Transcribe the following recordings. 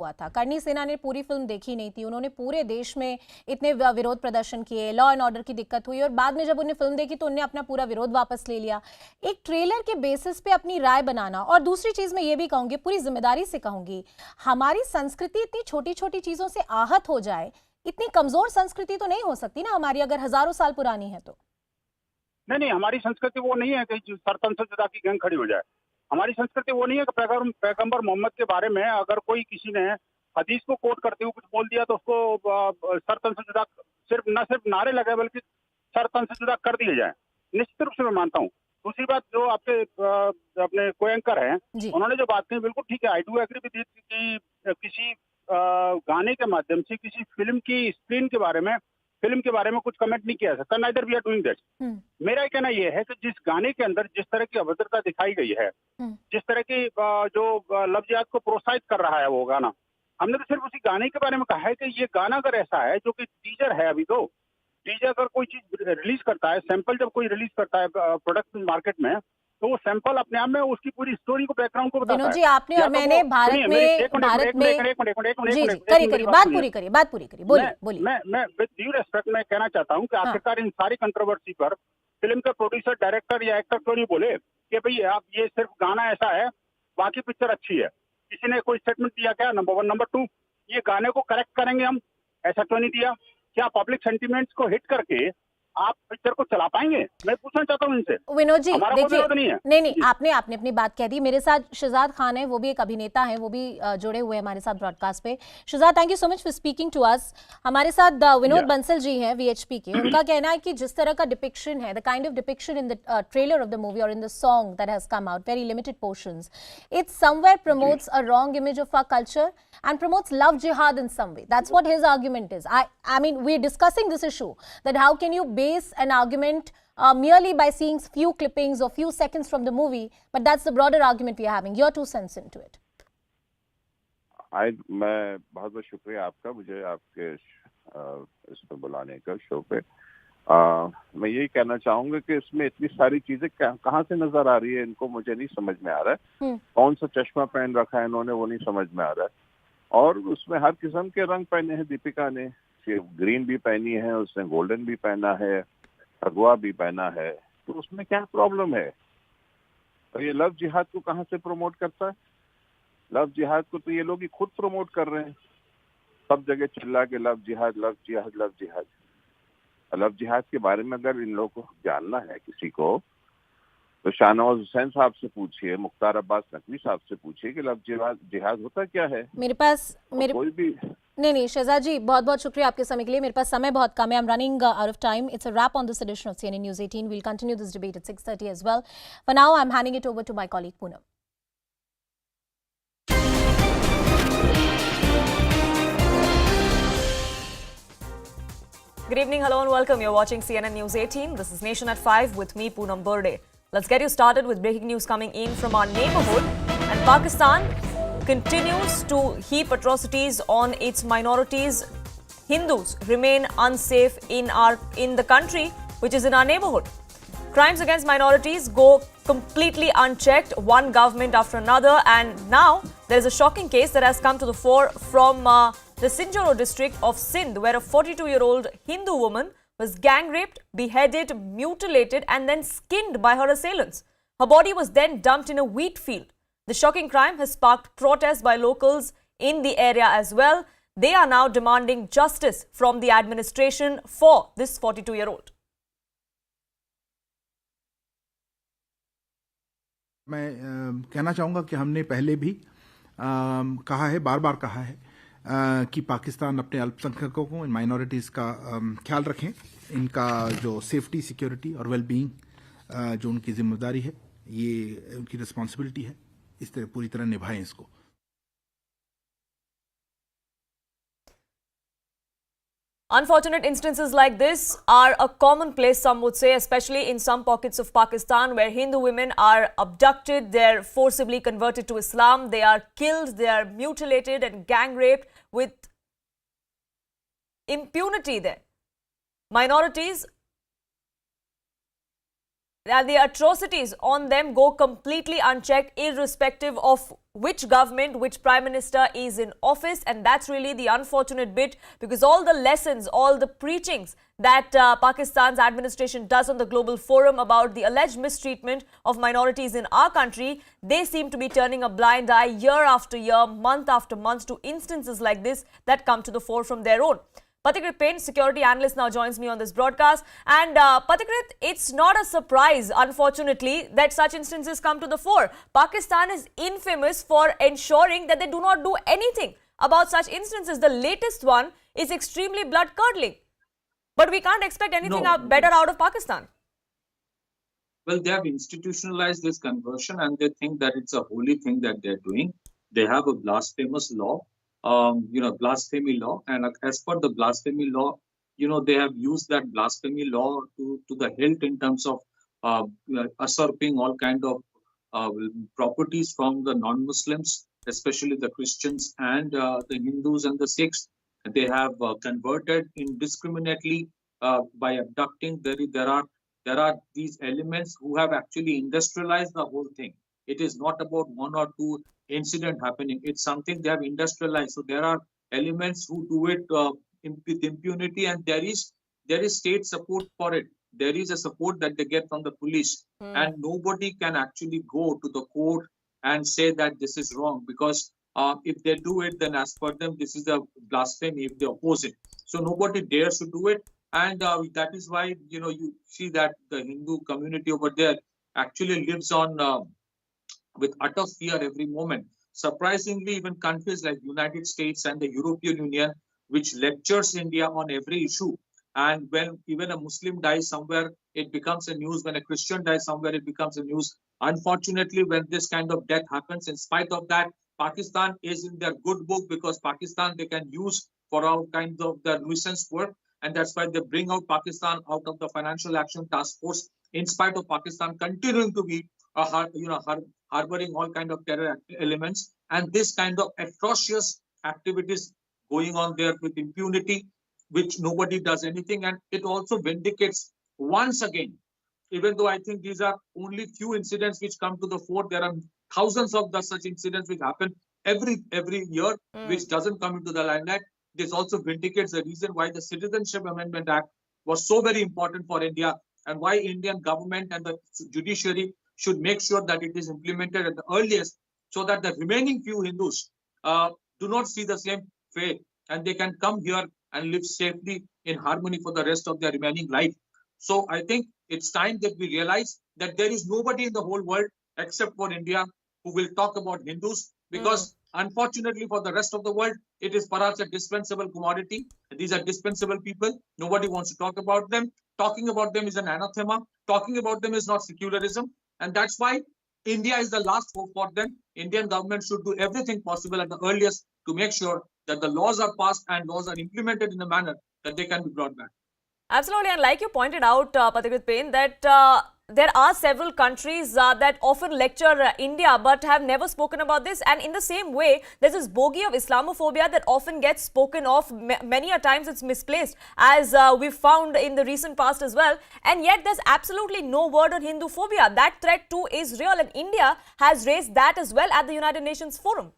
हुआ था। करणी सेना ने पूरी फिल्म देखी नहीं थी, उन्होंने पूरे देश में इतने विरोध प्रदर्शन किए, लॉ एंड ऑर्डर की दिक्कत हुई, और बाद में जब उन्हें फिल्म देखी तो उन्हें अपना पूरा विरोध वापस ले लिया। एक ट्रेलर के बेसिस पे अपनी राय बनाना। और दूसरी चीज मैं ये भी कहूंगी, पूरी जिम्मेदारी से कहूंगी, हमारी संस्कृति इतनी छोटी छोटी चीजों से आहत हो जाए, इतनी कमजोर संस्कृति तो नहीं हो सकती ना हमारी, अगर हजारों साल पुरानी है तो। नहीं, हमारी संस्कृति वो नहीं है कि सरतन से जुदा की गैंग खड़ी हो जाए। हमारी संस्कृति वो नहीं है कि पैगंबर मोहम्मद के बारे में अगर कोई किसी ने हदीस को कोट करते हुए कुछ बोल दिया तो उसको सरतन से जुदा न सिर्फ नारे लगे बल्कि सरतन से जुदा कर दिए जाए। निश्चित रूप से मैं मानता हूँ। दूसरी बात, जो आपके अपने को एंकर हैं, उन्होंने जो बात कही बिल्कुल ठीक है। आई डू एग्री विद कि किसी गाने के माध्यम से किसी फिल्म की स्क्रीन के बारे में, फिल्म के बारे में कुछ कमेंट नहीं किया जा सकता। Neither we are doing that. मेरा कहना यह है कि जिस गाने के अंदर जिस तरह की अभद्रता दिखाई गई है, जिस तरह की जो लव जिहाद को प्रोत्साहित कर रहा है वो गाना, हमने तो सिर्फ उसी गाने के बारे में कहा है कि ये गाना अगर ऐसा है, जो कि टीजर है, अभी तो टीजर अगर कोई चीज रिलीज करता है, सैंपल जब कोई रिलीज करता है प्रोडक्ट मार्केट में, तो वो सैंपल अपने आप में उसकी पूरी स्टोरी को, बैकग्राउंड को बताता है। विनोद जी, आपने और मैंने भारत में बात पूरी करिए, बोलिए। मैं विद ड्यू रेस्पेक्ट मैं कहना चाहता हूँ कि आखिरकार इन सारी कंट्रोवर्सी पर फिल्म के प्रोड्यूसर, डायरेक्टर या एक्टर क्यों नहीं बोले कि भाई आप ये सिर्फ गाना ऐसा है, बाकी पिक्चर अच्छी है। किसी ने कोई स्टेटमेंट दिया क्या? नंबर 1। नंबर 2, ये गाने को करेक्ट करेंगे हम, ऐसा क्यों नहीं दिया? क्या पब्लिक सेंटिमेंट्स को हिट करके आप पिक्चर को चला पाएंगे? मैं पूछना चाहता हूं इनसे। विनोद जी देखिए, नहीं, आपने आपने बात कह दी। मेरे साथ शहजाद खान है, वो भी एक अभिनेता है, वो भी जुड़े हुए हैं हमारे साथ ब्रॉडकास्ट पे। Shahzad, thank you so much for speaking to us. हमारे साथ विनोद बंसल जी हैं, वीएचपी के। उनका कहना है कि जिस तरह का डिपिक्शन है, the kind of depiction in the trailer of the movie और in the song that has come out, very limited portions, it somewhere promotes a wrong image of our culture and promotes love jihad in some way. That's what his argument is. I mean, we're discussing this issue, that how can you base an argument merely by seeing few clippings or few seconds from the movie, but that's the broader argument we are having. Your 2 cents into it. मैं बहुत बहुत शुक्रिया आपका, मुझे आपके इस पर बुलाने का, शो पे। मैं यही कहना चाहूंगा कि इसमें इतनी सारी चीजें कहाँ से नजर आ रही है इनको, मुझे नहीं समझ में आ रहा है। कौन सा चश्मा पहन रखा है इन्होंने, वो नहीं समझ में आ रहा है। और उसमें हर किस्म के रंग पहने हैं। दीपिका ने ग्रीन भी पहनी है, उसने गोल्डन भी पहना है, भगवा भी पहना है, तो उसमें क्या प्रॉब्लम है? और ये लव जिहाद को कहाँ से प्रमोट करता है? लव जिहाद को तो ये लोग ही खुद प्रमोट कर रहे हैं, सब जगह चिल्ला के लव जिहाद, लव जिहाद, लव जिहाद। लव जिहाद के बारे में अगर इन लोगों को जानना है किसी को, तो शाहनवाज हुसैन साहब से पूछिए, मुख्तार अब्बास नकवी साहब से पूछिए कि लव जिहाद होता क्या है। मेरे पास कोई भी नहीं, शहजाद जी, बहुत बहुत शुक्रिया आपके समय के लिए। मेरे पास समय बहुत कम है, I am running out of time. It's a wrap on this edition of CNN News 18. We'll continue this debate at 6:30 as well. For now, I'm handing it over to my colleague Poonam. Good evening, hello and welcome. You're watching CNN News 18. This is Nation at 5 with me, Poonam Burde. Let's get you started with breaking news coming in from our neighborhood. And Pakistan continues to heap atrocities on its minorities. Hindus remain unsafe in the country, which is in our neighborhood. Crimes against minorities go completely unchecked, one government after another. And now there is a shocking case that has come to the fore from the Censor district of Sindh, where a 42-year-old Hindu woman was gang raped, beheaded, mutilated, and then skinned by her assailants. Her body was then dumped in a wheat field. The shocking crime has sparked protests by locals in the area as well. They are now demanding justice from the administration for this 42-year-old. मैं कहना चाहूँगा कि हमने पहले भी कहा है, बार बार कहा है कि पाकिस्तान अपने अल्पसंख्यकों को, इन माइनॉरिटीज़ का ख्याल रखें। इनका जो सेफ्टी, सिक्योरिटी और वेलबींग जो उनकी जिम्मेदारी है, ये उनकी रिस्पॉन्सिबिलिटी है, इस तरह पूरी तरह निभाएं इसको। Unfortunate instances like this are a commonplace, some would say, especially in some pockets of Pakistan where Hindu women are abducted, they're forcibly converted to Islam, they are killed, they are mutilated and gang raped with impunity there. Minorities that the atrocities on them go completely unchecked, irrespective of which government, which prime minister is in office. And that's really the unfortunate bit, because all the lessons, all the preachings that Pakistan's administration does on the global forum about the alleged mistreatment of minorities in our country, they seem to be turning a blind eye year after year, month after month, to instances like this that come to the fore from their own. Patikrit Payne, security analyst, now joins me on this broadcast. And Patikrit, it's not a surprise, unfortunately, that such instances come to the fore. Pakistan is infamous for ensuring that they do not do anything about such instances. The latest one is extremely blood-curdling. But we can't expect anything better out of Pakistan. Well, they have institutionalized this conversion and they think that it's a holy thing that they're doing. They have a blasphemous law. Blasphemy law, and as per the blasphemy law, they have used that blasphemy law to the hilt in terms of usurping all kind of properties from the non-Muslims, especially the Christians and the Hindus and the Sikhs. They have converted indiscriminately by abducting. There are these elements who have actually industrialized the whole thing. It is not about one or two incident happening. It's something they have industrialized. So there are elements who do it with impunity, and there is state support for it. There is a support that they get from the police, and nobody can actually go to the court and say that this is wrong, because if they do it, then as per them, this is a blasphemy if they oppose it. So nobody dares to do it, and that is why you see that the Hindu community over there actually lives on with utter fear every moment. Surprisingly, even countries like United States and the European Union, which lectures India on every issue, and when even a Muslim dies somewhere, it becomes a news. When a Christian dies somewhere, it becomes a news. Unfortunately, when this kind of death happens, in spite of that, Pakistan is in their good book, because Pakistan they can use for all kinds of the nuisance work, and that's why they bring out Pakistan out of the Financial Action Task Force, in spite of Pakistan continuing to be harboring all kind of terror elements and this kind of atrocious activities going on there with impunity, which nobody does anything. And it also vindicates once again, even though I think these are only few incidents which come to the fore, there are thousands of such incidents which happen every year, which doesn't come into the limelight. This also vindicates the reason why the Citizenship Amendment Act was so very important for India, and why Indian government and the judiciary should make sure that it is implemented at the earliest, so that the remaining few Hindus do not see the same fate, and they can come here and live safely in harmony for the rest of their remaining life. So I think it's time that we realize that there is nobody in the whole world except for India who will talk about Hindus, because unfortunately for the rest of the world, it is perhaps a dispensable commodity. These are dispensable people. Nobody wants to talk about them. Talking about them is an anathema. Talking about them is not secularism. And that's why India is the last hope for them. Indian government should do everything possible at the earliest to make sure that the laws are passed and laws are implemented in a manner that they can be brought back. Absolutely. And like you pointed out, Patikrit Payne, that there are several countries that often lecture India but have never spoken about this. And in the same way, there's this bogey of Islamophobia that often gets spoken of. Many a times it's misplaced, as we've found in the recent past as well. And yet there's absolutely no word on Hindu phobia. That threat too is real, and India has raised that as well at the United Nations Forum.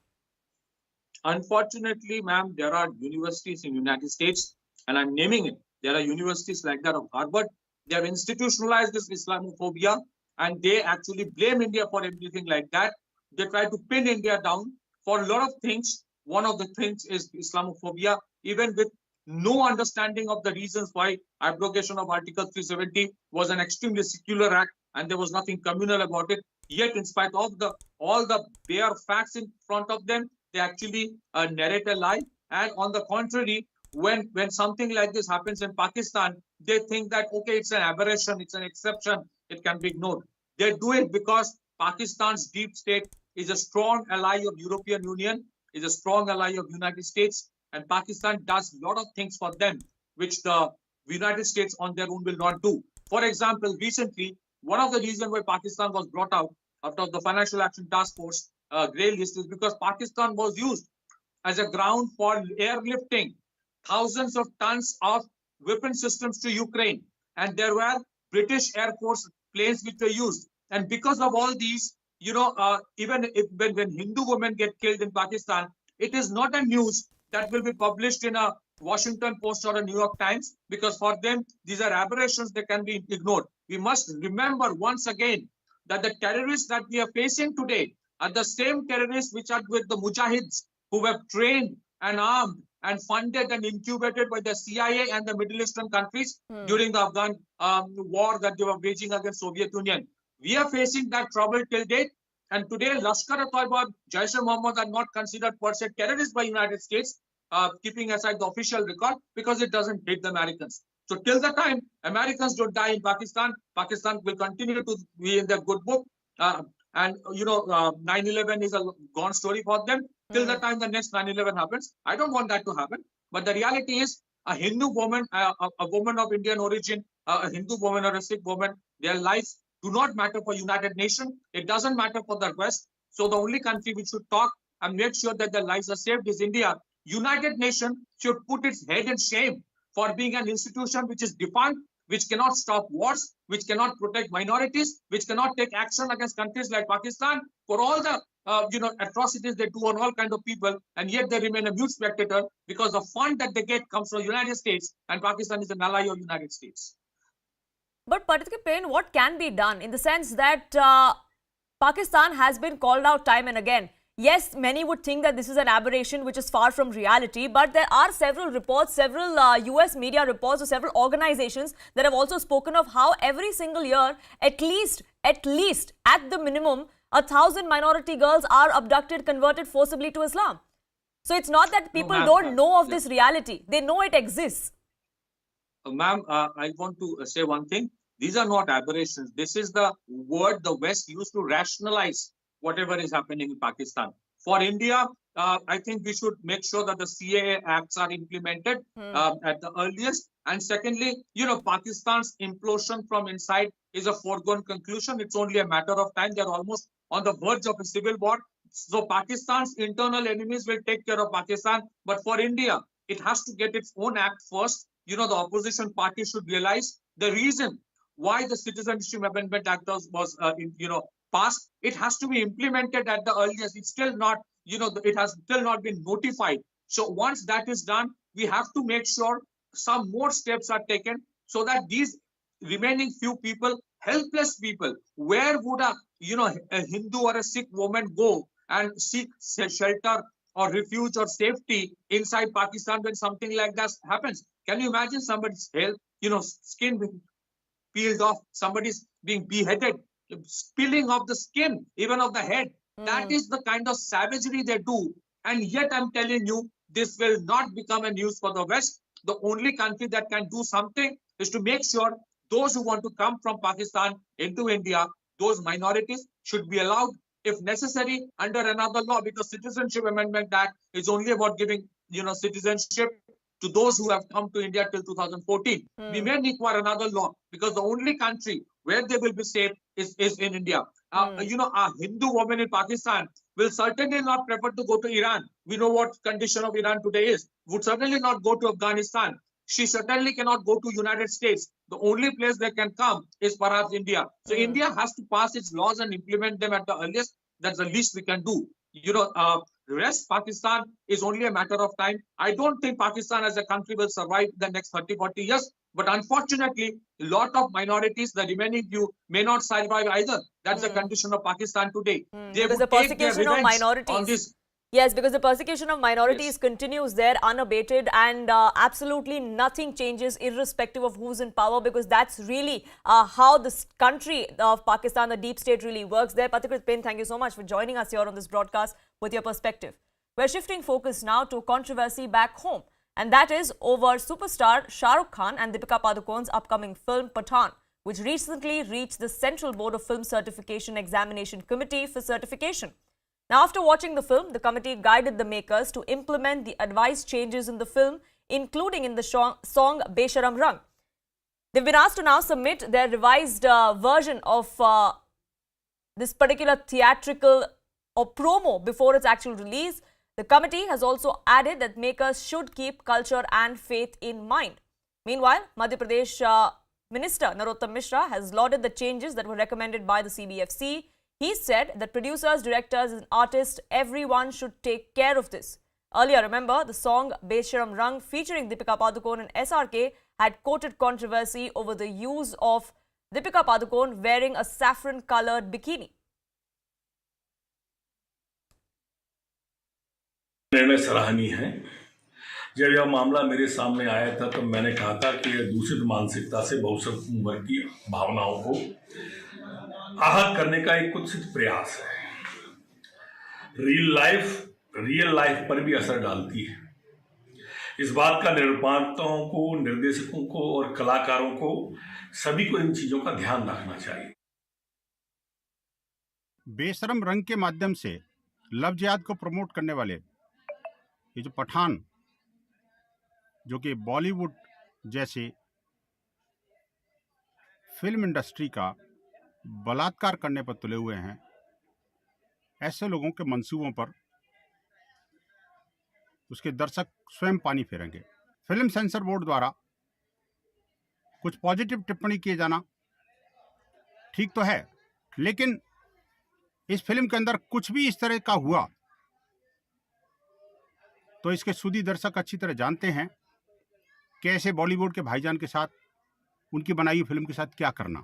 Unfortunately, ma'am, there are universities in the United States, and I'm naming it. There are universities like that of Harvard. They have institutionalized this Islamophobia, and they actually blame India for everything like that. They try to pin India down for a lot of things. One of the things is Islamophobia, even with no understanding of the reasons why abrogation of Article 370 was an extremely secular act, and there was nothing communal about it. Yet, in spite of all the bare facts in front of them, they actually narrate a lie. And on the contrary, when something like this happens in Pakistan, they think that, okay, it's an aberration, it's an exception, it can be ignored. They do it because Pakistan's deep state is a strong ally of European Union, is a strong ally of United States, and Pakistan does a lot of things for them, which the United States on their own will not do. For example, recently, one of the reasons why Pakistan was brought out of the Financial Action Task Force grey list is because Pakistan was used as a ground for airlifting thousands of tons of weapon systems to Ukraine. And there were British Air Force planes which were used. And because of all these, even if when Hindu women get killed in Pakistan, it is not a news that will be published in a Washington Post or a New York Times, because for them, these are aberrations that can be ignored. We must remember once again that the terrorists that we are facing today are the same terrorists which are with the Mujahids, who were trained and armed and funded and incubated by the CIA and the Middle Eastern countries during the Afghan war that they were waging against Soviet Union. We are facing that trouble till date. And today, Lashkar-e-Taiba, Jaish-e-Mohammed are not considered per se terrorists by United States, keeping aside the official record, because it doesn't hit the Americans. So till the time Americans don't die in Pakistan, Pakistan will continue to be in their good book. 9/11 is a gone story for them. Till the time the next 9/11 happens, I don't want that to happen. But the reality is, a Hindu woman, a woman of Indian origin, a Hindu woman or a Sikh woman, their lives do not matter for United Nations. It doesn't matter for the West. So the only country which should talk and make sure that their lives are saved is India. United Nations should put its head in shame for being an institution which is defunct, which cannot stop wars, which cannot protect minorities, which cannot take action against countries like Pakistan for all the atrocities they do on all kinds of people, and yet they remain a mute spectator because the fund that they get comes from the United States, and Pakistan is an ally of the United States. But Pain, what can be done in the sense that Pakistan has been called out time and again? Yes, many would think that this is an aberration which is far from reality, but there are several reports, several US media reports or several organizations that have also spoken of how every single year, at least at the minimum, 1,000 minority girls are abducted, converted forcibly to Islam. So it's not that people don't know of this reality. They know it exists. Ma'am, I want to say one thing. These are not aberrations. This is the word the West used to rationalize whatever is happening in Pakistan. For India, I think we should make sure that the CAA acts are implemented at the earliest. And secondly, Pakistan's implosion from inside is a foregone conclusion. It's only a matter of time. They're almost on the verge of a civil war. So Pakistan's internal enemies will take care of Pakistan. But for India, it has to get its own act first. The opposition party should realize the reason why the Citizenship Amendment Act was passed. It has to be implemented at the earliest. It's still not, it has still not been notified. So once that is done, we have to make sure some more steps are taken so that these remaining few people, helpless people, where would a Hindu or a Sikh woman go and seek shelter or refuge or safety inside Pakistan when something like that happens? Can you imagine somebody's health, skin being peeled off, somebody's being beheaded, spilling of the skin, even of the head? That is the kind of savagery they do. And yet I'm telling you, this will not become a news for the West. The only country that can do something is to make sure those who want to come from Pakistan into India, those minorities should be allowed, if necessary, under another law, because Citizenship Amendment Act is only about giving, citizenship to those who have come to India till 2014. We may require another law, because the only country where they will be safe is in India. A Hindu woman in Pakistan will certainly not prefer to go to Iran. We know what condition of Iran today is. Would certainly not go to Afghanistan. She certainly cannot go to United States. The only place they can come is perhaps India. So India has to pass its laws and implement them at the earliest. That's the least we can do. The rest, Pakistan, is only a matter of time. I don't think Pakistan as a country will survive the next 30, 40 years. But unfortunately, a lot of minorities, the remaining few, may not survive either. That's the condition of Pakistan today. Because the persecution of minorities. Yes, because the persecution of minorities continues there unabated, and absolutely nothing changes irrespective of who's in power, because that's really how this country of Pakistan, the deep state, really works there. Patikrit Pain, thank you so much for joining us here on this broadcast with your perspective. We're shifting focus now to controversy back home, and that is over superstar Shah Rukh Khan and Deepika Padukone's upcoming film Pathaan, which recently reached the Central Board of Film Certification Examination Committee for certification. Now, after watching the film, the committee guided the makers to implement the advised changes in the film, including in the song Besharam Rang. They've been asked to now submit their revised version of this particular theatrical or promo before its actual release. The committee has also added that makers should keep culture and faith in mind. Meanwhile, Madhya Pradesh Minister Narottam Mishra has lauded the changes that were recommended by the CBFC. He said that producers, directors and artists, everyone should take care of this. Earlier, remember, the song Besharam Rang featuring Deepika Padukone and SRK had courted controversy over the use of Deepika Padukone wearing a saffron-coloured bikini. निर्णय सराहनीय है। जब यह मामला मेरे सामने आया था तब मैंने कहा था कि यह दूषित मानसिकता से बहुसंख्यक वर्ग की भावनाओं को आहत करने का एक कुत्सित प्रयास है। रियल लाइफ पर भी असर डालती है। इस बात का निर्माताओं को, निर्देशकों को और कलाकारों को, सभी को इन चीजों का ध्यान रखना चाहिए। बेशरम रंग के माध्यम से लव जिहाद को प्रमोट करने वाले ये जो पठान, जो कि बॉलीवुड जैसे फिल्म इंडस्ट्री का बलात्कार करने पर तुले हुए हैं, ऐसे लोगों के मंसूबों पर उसके दर्शक स्वयं पानी फेरेंगे। फिल्म सेंसर बोर्ड द्वारा कुछ पॉजिटिव टिप्पणी किए जाना ठीक तो है, लेकिन इस फिल्म के अंदर कुछ भी इस तरह का हुआ तो इसके सुधी दर्शक अच्छी तरह जानते हैं कि ऐसे बॉलीवुड के भाईजान के साथ, उनकी बनाई हुई फिल्म के साथ क्या करना।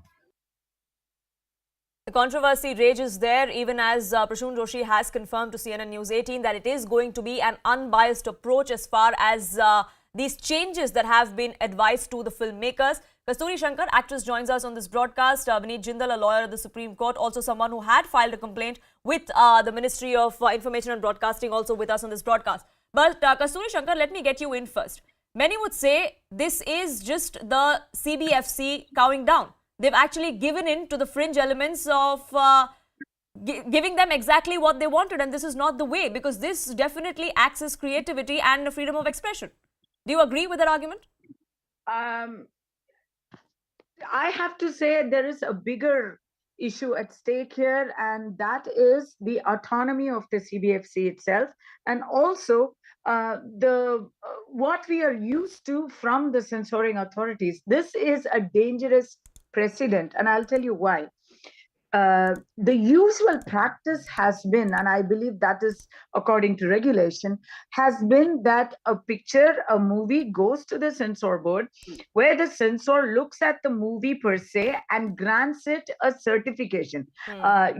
The controversy rages there, even as Prasoon Joshi has confirmed to CNN News 18 that it is going to be an unbiased approach as far as these changes that have been advised to the filmmakers. Kasturi Shankar, actress, joins us on this broadcast. Vineet Jindal, a lawyer at the Supreme Court, also someone who had filed a complaint with the Ministry of Information and Broadcasting, also with us on this broadcast. But Kasturi Shankar, let me get you in first. Many would say this is just the CBFC cowing down. They've actually given in to the fringe elements of giving them exactly what they wanted, and this is not the way, because this definitely acts as creativity and freedom of expression. Do you agree with that argument? I have to say there is a bigger issue at stake here, and that is the autonomy of the CBFC itself, and also what we are used to from the censoring authorities. This is a dangerous precedent, and I'll tell you why. The usual practice has been, and I believe that is according to regulation, has been that a picture, a movie goes to the censor board, where the censor looks at the movie per se and grants it a certification.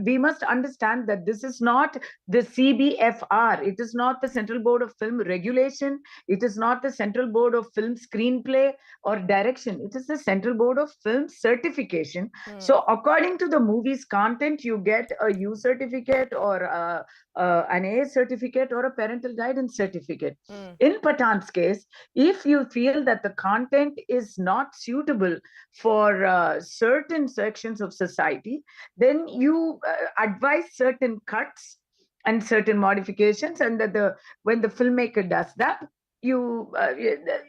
We must understand that this is not the CBFR. It is not the Central Board of Film Regulation. It is not the Central Board of Film Screenplay or Direction. It is the Central Board of Film Certification. So according to the movie's content, you get a U certificate or an A certificate or a parental guidance certificate. In Pathaan's case, if you feel that the content is not suitable for certain sections of society, then you advise certain cuts and certain modifications, and that when the filmmaker does that, you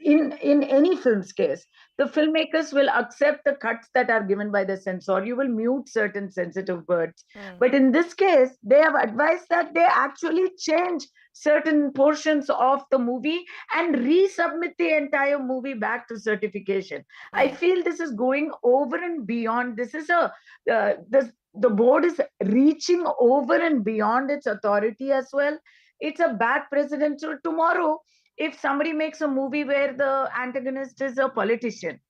in any film's case, the filmmakers will accept the cuts that are given by the censor. You will mute certain sensitive words. But in this case, they have advised that they actually change certain portions of the movie and resubmit the entire movie back to certification. I feel this is going over and beyond. This is the board is reaching over and beyond its authority as well. It's a bad precedent. So tomorrow, if somebody makes a movie where the antagonist is a politician,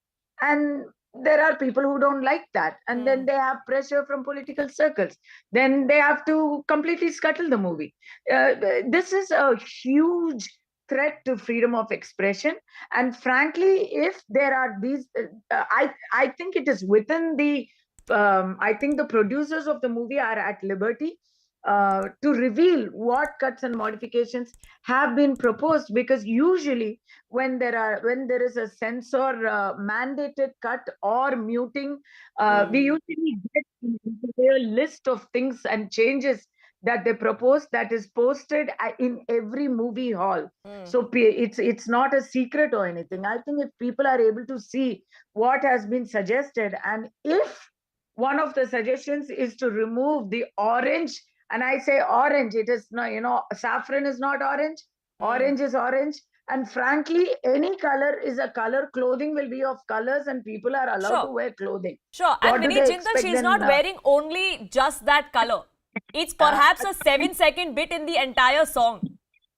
and there are people who don't like that, and then they have pressure from political circles, then they have to completely scuttle the movie. This is a huge threat to freedom of expression. And frankly, if there are these, I think it is within the, I think the producers of the movie are at liberty to reveal what cuts and modifications have been proposed, because usually when there is a censor mandated cut or muting, we usually get a list of things and changes that they propose that is posted in every movie hall. So it's not a secret or anything. I think if people are able to see what has been suggested, and if one of the suggestions is to remove the orange, and I say orange, it is not, saffron is not orange, orange is orange, And frankly, any color is a color. Clothing will be of colors, and people are allowed to wear clothing. Sure. What And do Vinny they Jindal, expect she's then? not wearing only just that color. It's perhaps a 7-second bit in the entire song.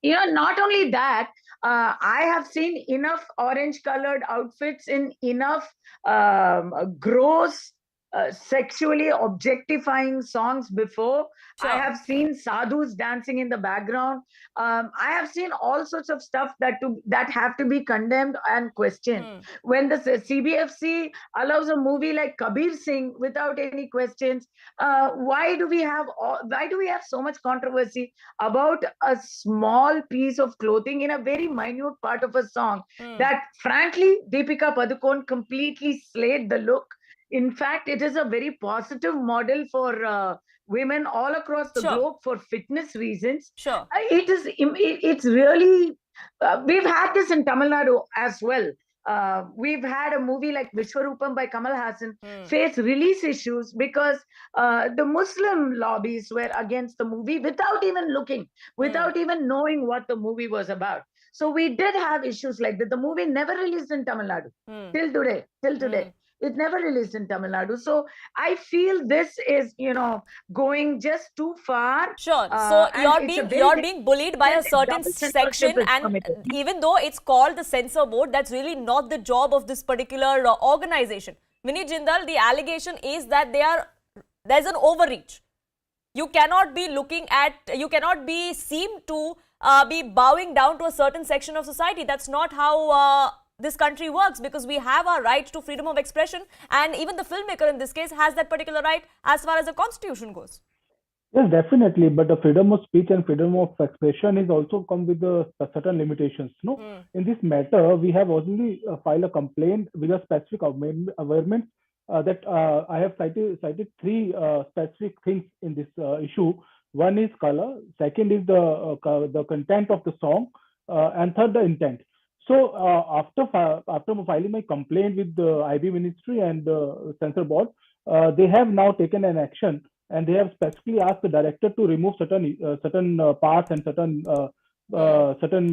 Not only that, I have seen enough orange colored outfits in enough gross, sexually objectifying songs before. Sure. I have seen sadhus dancing in the background. I have seen all sorts of stuff that have to be condemned and questioned. When the CBFC allows a movie like Kabir Singh without any questions, why do we have so much controversy about a small piece of clothing in a very minute part of a song that, frankly, Deepika Padukone completely slayed the look. In fact, it is a very positive model for women all across the globe for fitness reasons. Sure. It's really, we've had this in Tamil Nadu as well. We've had a movie like Vishwarupam by Kamal Hassan face release issues because the Muslim lobbies were against the movie without even looking, without even knowing what the movie was about. So we did have issues like that. The movie never released in Tamil Nadu till today. It never released in Tamil Nadu. So I feel this is, going just too far. Sure. So you're being bullied by a certain section, and even though it's called the censor board, that's really not the job of this particular organization. Vinny Jindal, the allegation is that there's an overreach. You cannot be seen to be bowing down to a certain section of society. That's not how this country works, because we have our right to freedom of expression, and even the filmmaker in this case has that particular right as far as the constitution goes. Yes, definitely. But the freedom of speech and freedom of expression is also come with certain limitations. No, in this matter, we have already filed a complaint with a specific amendment that I have cited three specific things in this issue. One is color, second is the content of the song, and third the intent. So after filing my complaint with the IB Ministry and the Censor Board, they have now taken an action, and they have specifically asked the director to remove certain parts and certain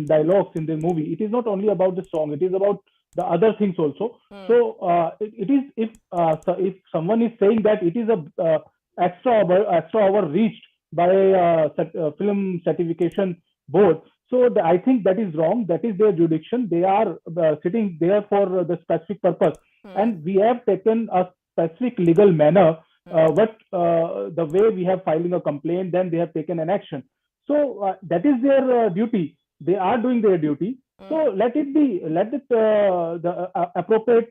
dialogues in the movie. It is not only about the song; it is about the other things also. So it is if someone is saying that it is a extra hour reached by film certification board. So I think that is wrong. That is their jurisdiction. They are sitting there for the specific purpose, and we have taken a specific legal manner. The way we have filing a complaint, then they have taken an action. So that is their duty. They are doing their duty. So let the appropriate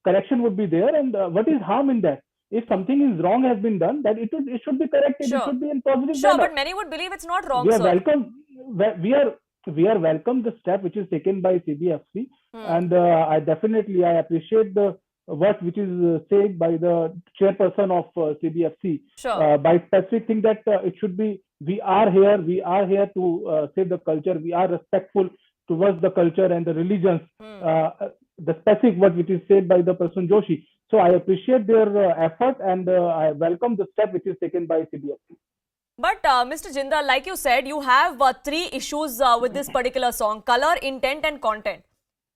correction would be there. And what is harm in that? If something is wrong has been done, that it should be corrected. Sure. It should be in positive Sure, manner. but many would believe it's not wrong. We are sir. welcome. We are welcome the step which is taken by CBFC, and I appreciate the work which is said by the chairperson of CBFC. Sure. By specific thing that it should be. We are here to save the culture. We are respectful towards the culture and the religions. The specific word which is said by the Prasoon Joshi. So I appreciate their effort, and I welcome the step which is taken by CBFC. But Mr. Jindal, like you said, you have three issues with this particular song: color, intent and content.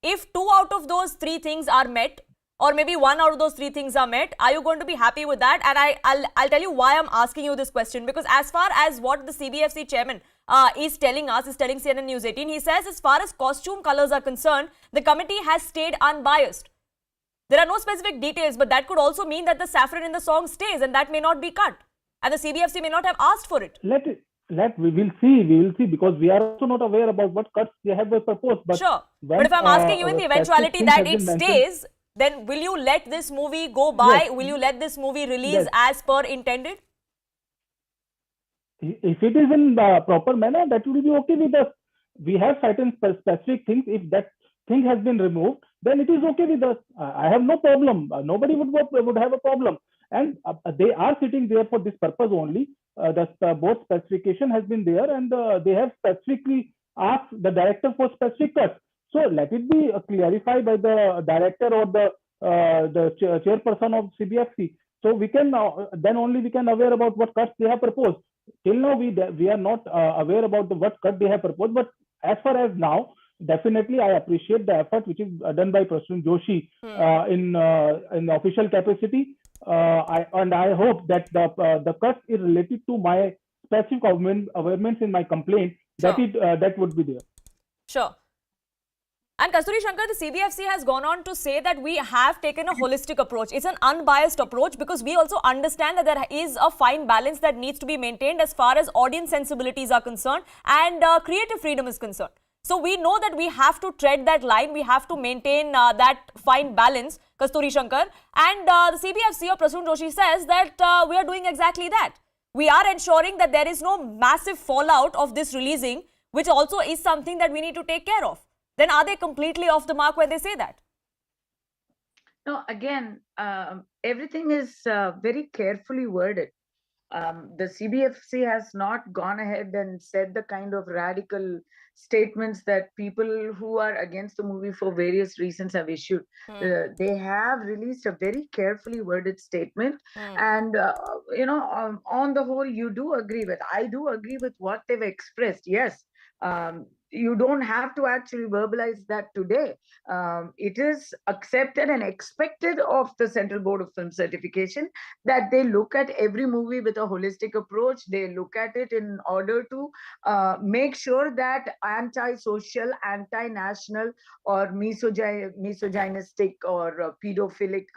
If 2 out of those 3 things are met, or maybe 1 out of those 3 things are met, are you going to be happy with that? And I'll tell you why I'm asking you this question, because as far as what the CBFC chairman is telling CNN News 18, he says as far as costume colors are concerned, the committee has stayed unbiased. There are no specific details, but that could also mean that the saffron in the song stays, and that may not be cut. And the CBFC may not have asked for it. We will see, because we are also not aware about what cuts they have proposed. But sure. But if I'm asking you in the eventuality that it stays, then will you let this movie go by? Yes. Will you let this movie release as per intended? If it is in the proper manner, that will be okay with us. We have certain specific things. If that thing has been removed, then it is okay with us. I have no problem. Nobody would have a problem. And they are sitting there for this purpose only. The board specification has been there, and they have specifically asked the director for specific cuts. So let it be clarified by the director or the chairperson of CBFC. So we can then only we can aware about what cuts they have proposed. Till now we are not aware about what cut they have proposed. But as far as now, definitely I appreciate the effort which is done by Prasoon Joshi in the official capacity. I hope that the cut is related to my specific awareness in my complaint. That would be there. Sure. And Kasturi Shankar, the CBFC has gone on to say that we have taken a holistic approach. It's an unbiased approach because we also understand that there is a fine balance that needs to be maintained as far as audience sensibilities are concerned and creative freedom is concerned. So we know that we have to tread that line. We have to maintain that fine balance, Kasturi Shankar. And the CBFC or Prasoon Joshi says that we are doing exactly that. We are ensuring that there is no massive fallout of this releasing, which also is something that we need to take care of. Then are they completely off the mark when they say that? No, again, everything is very carefully worded. The CBFC has not gone ahead and said the kind of radical statements that people who are against the movie for various reasons have issued. They have released a very carefully worded statement. And, on the whole, I do agree with what they've expressed. Yes. You don't have to actually verbalize that today. It is accepted and expected of the Central Board of Film Certification that they look at every movie with a holistic approach. They look at it in order to make sure that anti-social, anti-national or misogynistic or pedophilic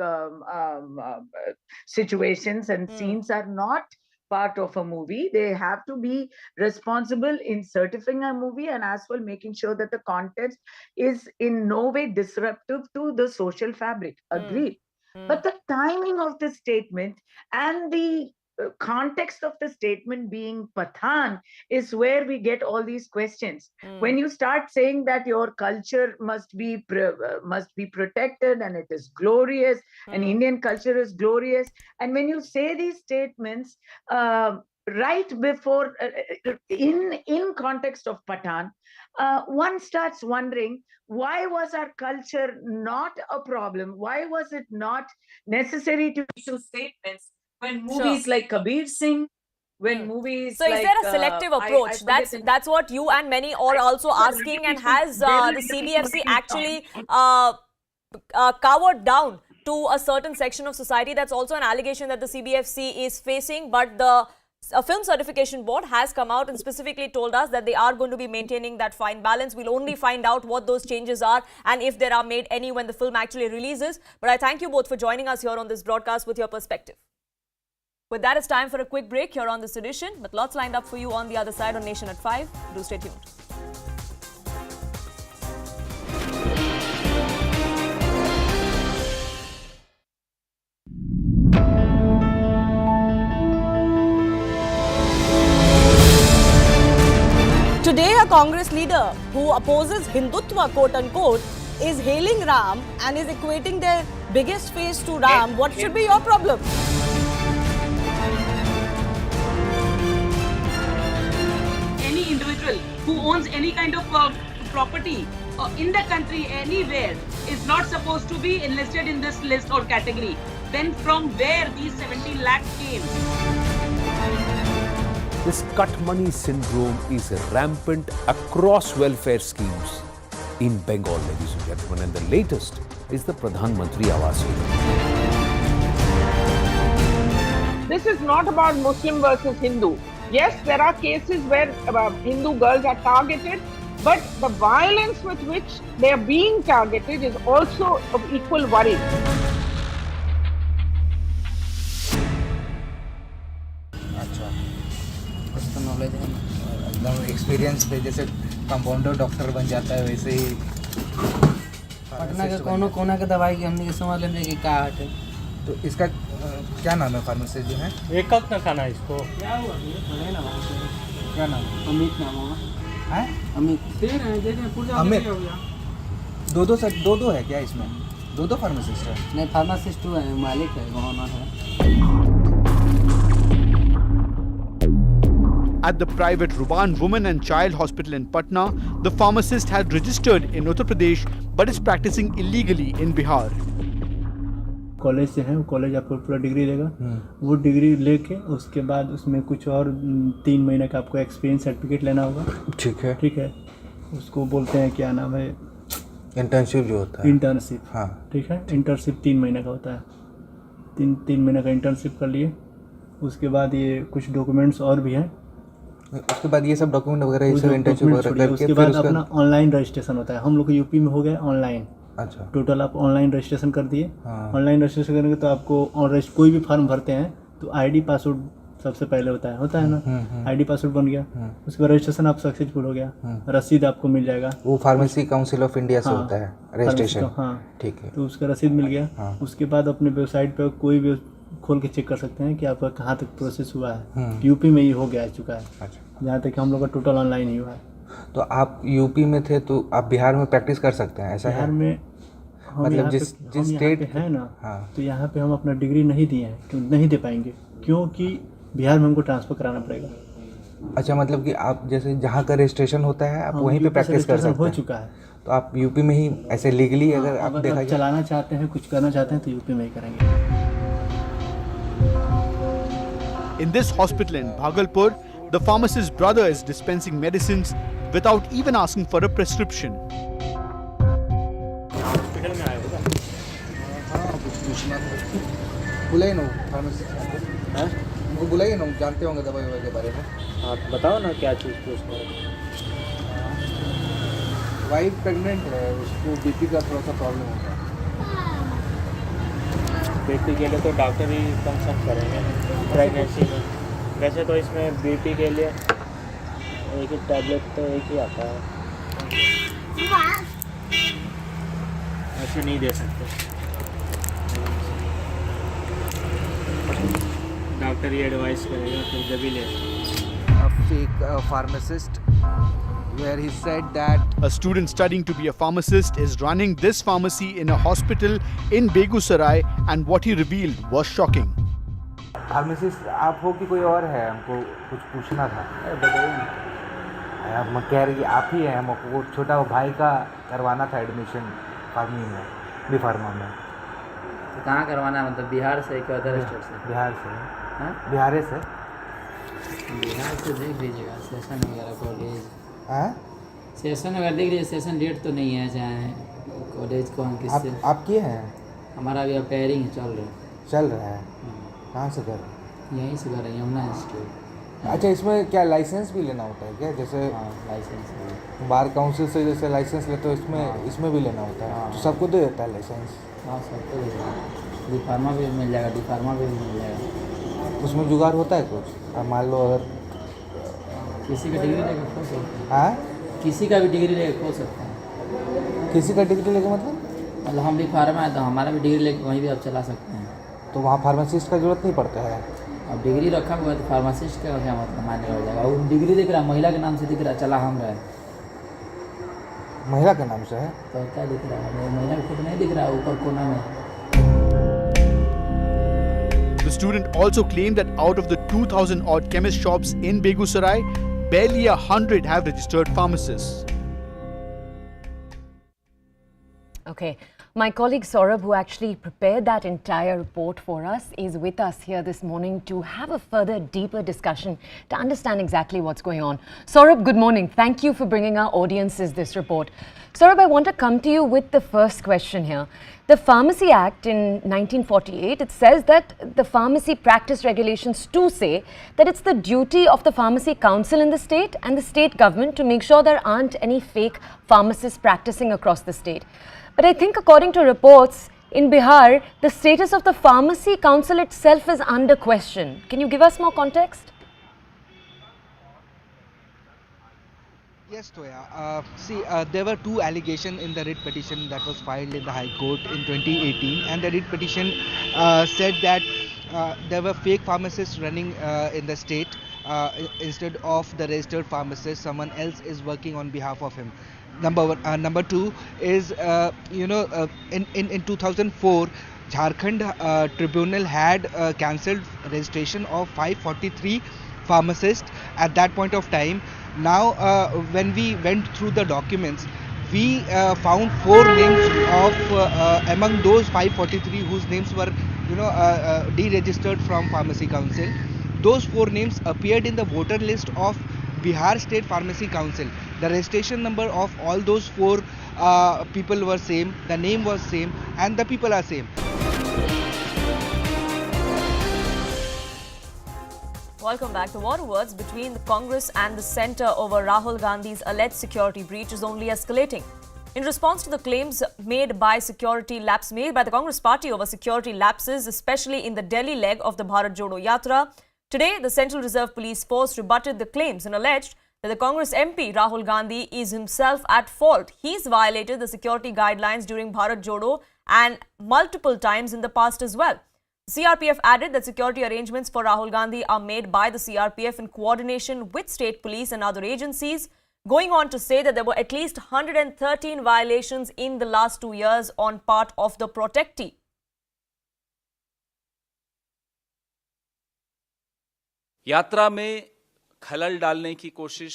situations and scenes are not part of a movie. They have to be responsible in certifying a movie and as well making sure that the content is in no way disruptive to the social fabric. Agreed. But the timing of the statement and the context of the statement being Pathaan is where we get all these questions. When you start saying that your culture must be protected and it is glorious and Indian culture is glorious, and when you say these statements right before in context of Pathaan, one starts wondering, why was our culture not a problem? Why was it not necessary to issue statements when movies like Kabir Singh, when movies so like... is there a selective approach? That's what you and many are also asking, and has the CBFC actually cowered down to a certain section of society? That's also an allegation that the CBFC is facing, but the Film Certification Board has come out and specifically told us that they are going to be maintaining that fine balance. We'll only find out what those changes are and if there are made any when the film actually releases. But I thank you both for joining us here on this broadcast with your perspective. With that, it's time for a quick break here on this edition, but lots lined up for you on the other side on Nation at 5. Do stay tuned. Today, a Congress leader who opposes Hindutva, quote-unquote, is hailing Ram and is equating their biggest face to Ram. What should be your problem? Any individual who owns any kind of property in the country, anywhere, is not supposed to be enlisted in this list or category. Then from where these 17 lakh came? This cut money syndrome is rampant across welfare schemes in Bengal, ladies and gentlemen. And the latest is the Pradhan Mantri Awas scheme. This is not about Muslim versus Hindu. Yes, there are cases where Hindu girls are targeted, but the violence with which they are being targeted is also of equal worry. Knowledge है एकदम experience पे, जैसे compounder doctor बन जाता है वैसे ही पटना के कोना के दवाई की हमने समझ लेंगे कि क्या हट है। तो इसका क्या नाम है फार्मेसिस्ट जो है? एक ना खाना इसको क्या नाम? अमित नाम है। अमित दे रहे हैं अमित। दो है क्या इसमें? दो फार्मेसिस्ट है? नहीं, फार्मासिस्ट है, मालिक है, ओनर है। At the private Ruban Women and Child Hospital in Patna, the pharmacist had registered in Uttar Pradesh but is practicing illegally in Bihar. College से है, कॉलेज आपको पूरा डिग्री देगा, वो डिग्री लेके उसके बाद उसमें कुछ और 3 महीने का आपको एक्सपीरियंस सर्टिफिकेट लेना होगा। ठीक है। उसको बोलते हैं क्या नाम है, इंटर्नशिप जो होता है। इंटर्नशिप, हाँ ठीक है। इंटर्नशिप 3 महीने का होता है। तीन महीने का इंटर्नशिप कर लिए। उसके बाद ये कुछ डॉक्यूमेंट्स और भी हैं। उसके बाद ये सब डॉक्यूमेंट वगैरह ये सब इंटर्नशिप वगैरह करके उसके बाद अपना ऑनलाइन रजिस्ट्रेशन होता है। हम लोग को यूपी में हो गया ऑनलाइन। अच्छा, टोटल आप ऑनलाइन रजिस्ट्रेशन कर दिए। हाँ। ऑनलाइन रजिस्ट्रेशन करेंगे तो आपको कोई भी फॉर्म भरते हैं तो आईडी पासवर्ड सबसे पहले होता है ना। आईडी पासवर्ड बन गया, उसके बाद रजिस्ट्रेशन आप सक्सेसफुल हो गया, रसीद आपको मिल जाएगा। वो फार्मेसी काउंसिल ऑफ इंडिया से होता है रजिस्ट्रेशन। हाँ ठीक है, तो उसका रसीद मिल गया। उसके बाद अपने वेबसाइट पे कोई भी खोल के चेक कर सकते हैं कि आपका कहाँ तक प्रोसेस हुआ है। यूपी में ही हो गया चुका है। अच्छा, जहाँ तक हम लोग का टोटल ऑनलाइन ही हुआ है। तो आप यूपी में थे तो आप बिहार में प्रैक्टिस कर सकते हैं, ऐसा है? बिहार में मतलब जिस स्टेट है ना, तो यहाँ पे हम अपना डिग्री नहीं दिए हैं, क्यों नहीं दे पाएंगे, क्योंकि बिहार में हमको ट्रांसफर कराना पड़ेगा। अच्छा, मतलब कि आप जैसे जहाँ का रजिस्ट्रेशन होता है आप वहीं पे प्रैक्टिस कर सकते हैं। हो चुका है तो आप यूपी में ही ऐसे लीगली अगर आप देखा चलाना चाहते हैं, कुछ करना चाहते हैं तो यूपी में ही करेंगे। In this hospital in Bhagalpur, the pharmacist's brother is dispensing medicines without even asking for a prescription. Hospital में आए हो क्या? हाँ, कुछ पूछना था। बुलाइए ना फार्मेसिस्ट। हाँ, उनको बुलाइए ना, जानते होंगे दवाई ववाई के बारे में। हाँ, बताओ ना क्या चीज़ पूछना है। वाइफ प्रेग्नेंट है, उसको बीपी का थोड़ा सा प्रॉब्लम होता है। बीपी के लिए तो डॉक्टर ही कंसल्ट करेंगे प्रेगनेंसी में। वैसे तो इसमें बीपी के लिए एक ही टैबलेट तो एक ही आता है, ऐसे नहीं दे सकते। डॉक्टर ही एडवाइस करेगा, फिर जब ही ले। Fake pharmacist where he said that a student studying to be a pharmacist is running this pharmacy in a hospital in Begusarai, and what he revealed was shocking. Pharmacist आप हो कि कोई और है? हमको कुछ पूछना था। बताइए। हम कह रहे कि आप ही हैं, हमको वो छोटा भाई का करवाना था एडमिशन फार्मी में, बी फार्मा में। तो कहाँ करवाना है, मतलब बिहार से कि अदर स्टेट से? बिहार से। हाँ, बिहार से। बिहार से देख लीजिएगा सेशन वगैरह कॉलेज। हाँ, सेशन अगर देख लीजिए, सेशन डेट तो नहीं है, चाहे कॉलेज कौन किससे। आप किए हैं? हमारा अभी अपेयरिंग चल रहा है। कहाँ से कर? यहीं से कर रहे हैं, यमुना इंस्टीट्यूट। अच्छा, इसमें क्या लाइसेंस भी लेना होता है क्या? जैसे लाइसेंस बार काउंसिल से जैसे लाइसेंस लेते हो, इसमें भी लेना होता है? तो सबको दे देता है लाइसेंस? हाँ, सबको दे देता है। डी फार्मा भी मिल जाएगा, डी फार्मा भी मिल जाएगा। उसमें जुगाड़ होता है कुछ? अब मान लो अगर किसी का डिग्री लेकर खोल सकते हैं। हाँ, किसी का भी डिग्री लेकर खोल सकते हैं। किसी का डिग्री लेकर मतलब हम भी फार्मा है तो हमारा भी डिग्री लेकर वहीं भी आप चला सकते हैं। तो वहाँ फार्मासिस्ट का जरूरत नहीं पड़ता है? अब डिग्री रखा हुआ है तो फार्मासिस्ट का क्या मतलब मान्य हो जाएगा? वो डिग्री दिख रहा है, महिला के नाम से दिख रहा है, चला हम रहे। महिला के नाम से है तो क्या दिख रहा है? महिला का फोटो नहीं दिख रहा है ऊपर कोना में। The student also claimed that out of the 2,000 odd chemist shops in Begusarai, barely 100 have registered pharmacists. Okay, my colleague Saurabh, who actually prepared that entire report for us, is with us here this morning to have a further deeper discussion to understand exactly what's going on. Saurabh, good morning. Thank you for bringing our audiences this report. Saurabh, I want to come to you with the first question here. The Pharmacy Act in 1948, it says that the pharmacy practice regulations too say that it's the duty of the Pharmacy Council in the state and the state government to make sure there aren't any fake pharmacists practicing across the state. But I think according to reports, in Bihar, the status of the Pharmacy Council itself is under question. Can you give us more context? Yes, Toya. There were two allegations in the writ petition that was filed in the High Court in 2018, and the writ petition said that there were fake pharmacists running in the state. Instead of the registered pharmacist, someone else is working on behalf of him. Number one. Number two is, in 2004, Jharkhand tribunal had cancelled registration of 543 pharmacists at that point of time. Now, when we went through the documents, we found 4 names of among those 543 whose names were, deregistered from Pharmacy Council. Those 4 names appeared in the voter list of Bihar State Pharmacy Council. The registration number of all those 4 people were same, the name was same, and the people are same. Welcome back. The war words between the Congress and the centre over Rahul Gandhi's alleged security breach is only escalating. In response to the claims made by the Congress party over security lapses, especially in the Delhi leg of the Bharat Jodo Yatra, today the Central Reserve Police Force rebutted the claims and alleged that the Congress MP Rahul Gandhi is himself at fault. He's violated the security guidelines during Bharat Jodo and multiple times in the past as well. CRPF added that security arrangements for Rahul Gandhi are made by the CRPF in coordination with state police and other agencies, going on to say that there were at least 113 violations in the last 2 years on part of the protectee. यात्रा में खलल डालने की कोशिश,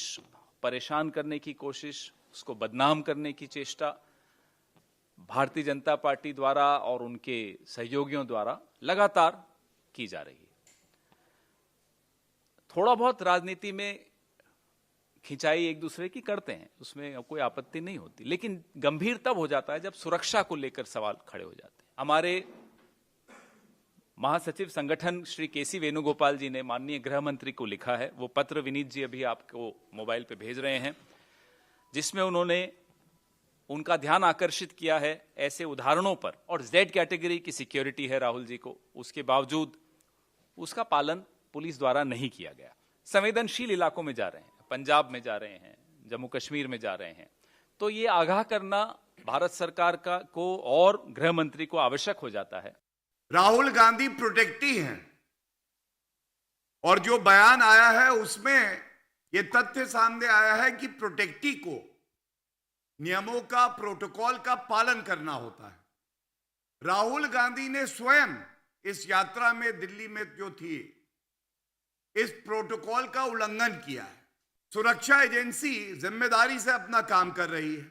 परेशान करने की कोशिश, उसको बदनाम करने की चेष्टा भारतीय जनता पार्टी द्वारा और उनके सहयोगियों द्वारा लगातार की जा रही है। थोड़ा बहुत राजनीति में खिंचाई एक दूसरे की करते हैं, उसमें कोई आपत्ति नहीं होती, लेकिन गंभीर तब हो जाता है जब सुरक्षा को लेकर सवाल खड़े हो जाते हैं। हमारे महासचिव संगठन श्री केसी वेणुगोपाल जी ने माननीय गृह मंत्री को लिखा है, वो पत्र विनीत जी अभी आपको मोबाइल पे भेज रहे हैं, जिसमें उन्होंने उनका ध्यान आकर्षित किया है ऐसे उदाहरणों पर। और जेड कैटेगरी की सिक्योरिटी है राहुल जी को, उसके बावजूद उसका पालन पुलिस द्वारा नहीं किया गया। संवेदनशील इलाकों में जा रहे हैं, पंजाब में जा रहे हैं, जम्मू कश्मीर में जा रहे हैं, तो ये आगाह करना भारत सरकार को और गृह मंत्री को आवश्यक हो जाता है। राहुल गांधी प्रोटेक्टी हैं और जो बयान आया है उसमें ये तथ्य सामने आया है कि प्रोटेक्टी को नियमों का, प्रोटोकॉल का पालन करना होता है। राहुल गांधी ने स्वयं इस यात्रा में दिल्ली में जो थी इस प्रोटोकॉल का उल्लंघन किया है। सुरक्षा एजेंसी जिम्मेदारी से अपना काम कर रही है।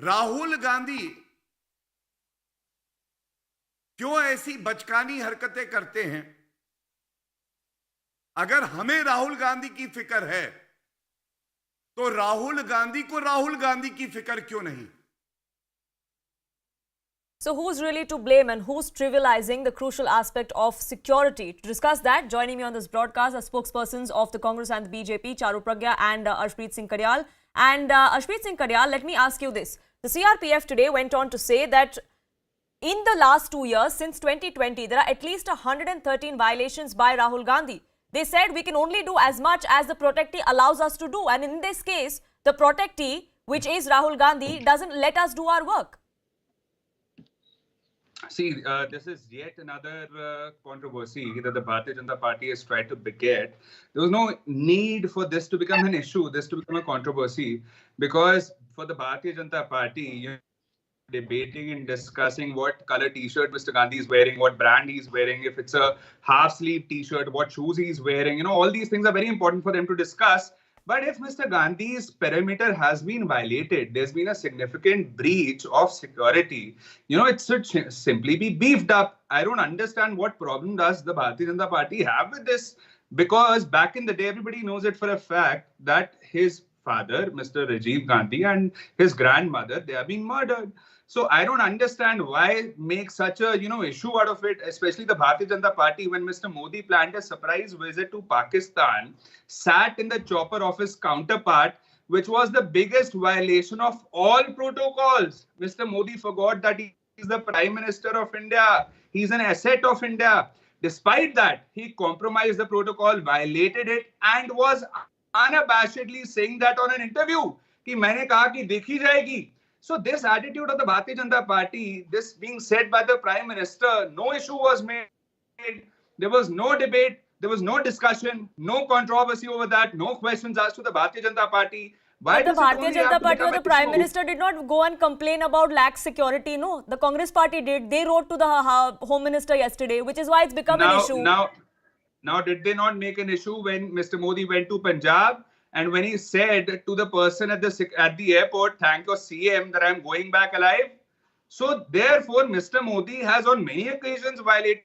राहुल गांधी क्यों ऐसी बचकानी हरकतें करते हैं? अगर हमें राहुल गांधी की फिक्र है तो राहुल गांधी की फिक्र क्यों नहीं? So who's really to blame and who's trivializing the crucial aspect of security? To discuss that, joining me on this broadcast are spokespersons of the Congress and the BJP, Charu Pragya and Arshpreet Singh Karyal. And Arshpreet Singh Karyal, let me ask you this. The CRPF today went on to say that in the last 2 years, since 2020, there are at least 113 violations by Rahul Gandhi. They said we can only do as much as the protectee allows us to do. And in this case, the protectee, which is Rahul Gandhi, doesn't let us do our work. See, this is yet another controversy that the Bharatiya Janata Party has tried to beget. There was no need for this to become an issue, this to become a controversy, because for the Bharatiya Janata Party, debating and discussing what color t-shirt Mr. Gandhi is wearing, what brand he's wearing, if it's a half-sleeve t-shirt, what shoes he's wearing, all these things are very important for them to discuss. But if Mr. Gandhi's perimeter has been violated, there's been a significant breach of security, it should simply be beefed up. I don't understand what problem does the Bharatiya Janata Party have with this, because back in the day, everybody knows it for a fact that his father, Mr. Rajiv Gandhi, and his grandmother, they are being murdered. So I don't understand why make such a issue out of it, especially the Bharatiya Janata Party, when Mr. Modi planned a surprise visit to Pakistan, sat in the chopper of his counterpart, which was the biggest violation of all protocols. Mr. Modi forgot that he is the Prime Minister of India. He's an asset of India. Despite that, he compromised the protocol, violated it, and was unabashedly saying that on an interview, कि मैंने कहा कि देखी जाएगी. So this attitude of the Bharatiya Janata Party, this being said by the Prime Minister, no issue was made. There was no debate. There was no discussion, no controversy over that, no questions asked to the Bharatiya Janata Party. Why but the Bharatiya Janata Party or the Prime Minister did not go and complain about lax security. No, the Congress Party did. They wrote to the Home Minister yesterday, which is why it's become an issue. Now, did they not make an issue when Mr. Modi went to Punjab? And when he said to the person at the airport, thank your CM that I'm going back alive. So therefore, Mr. Modi has on many occasions violated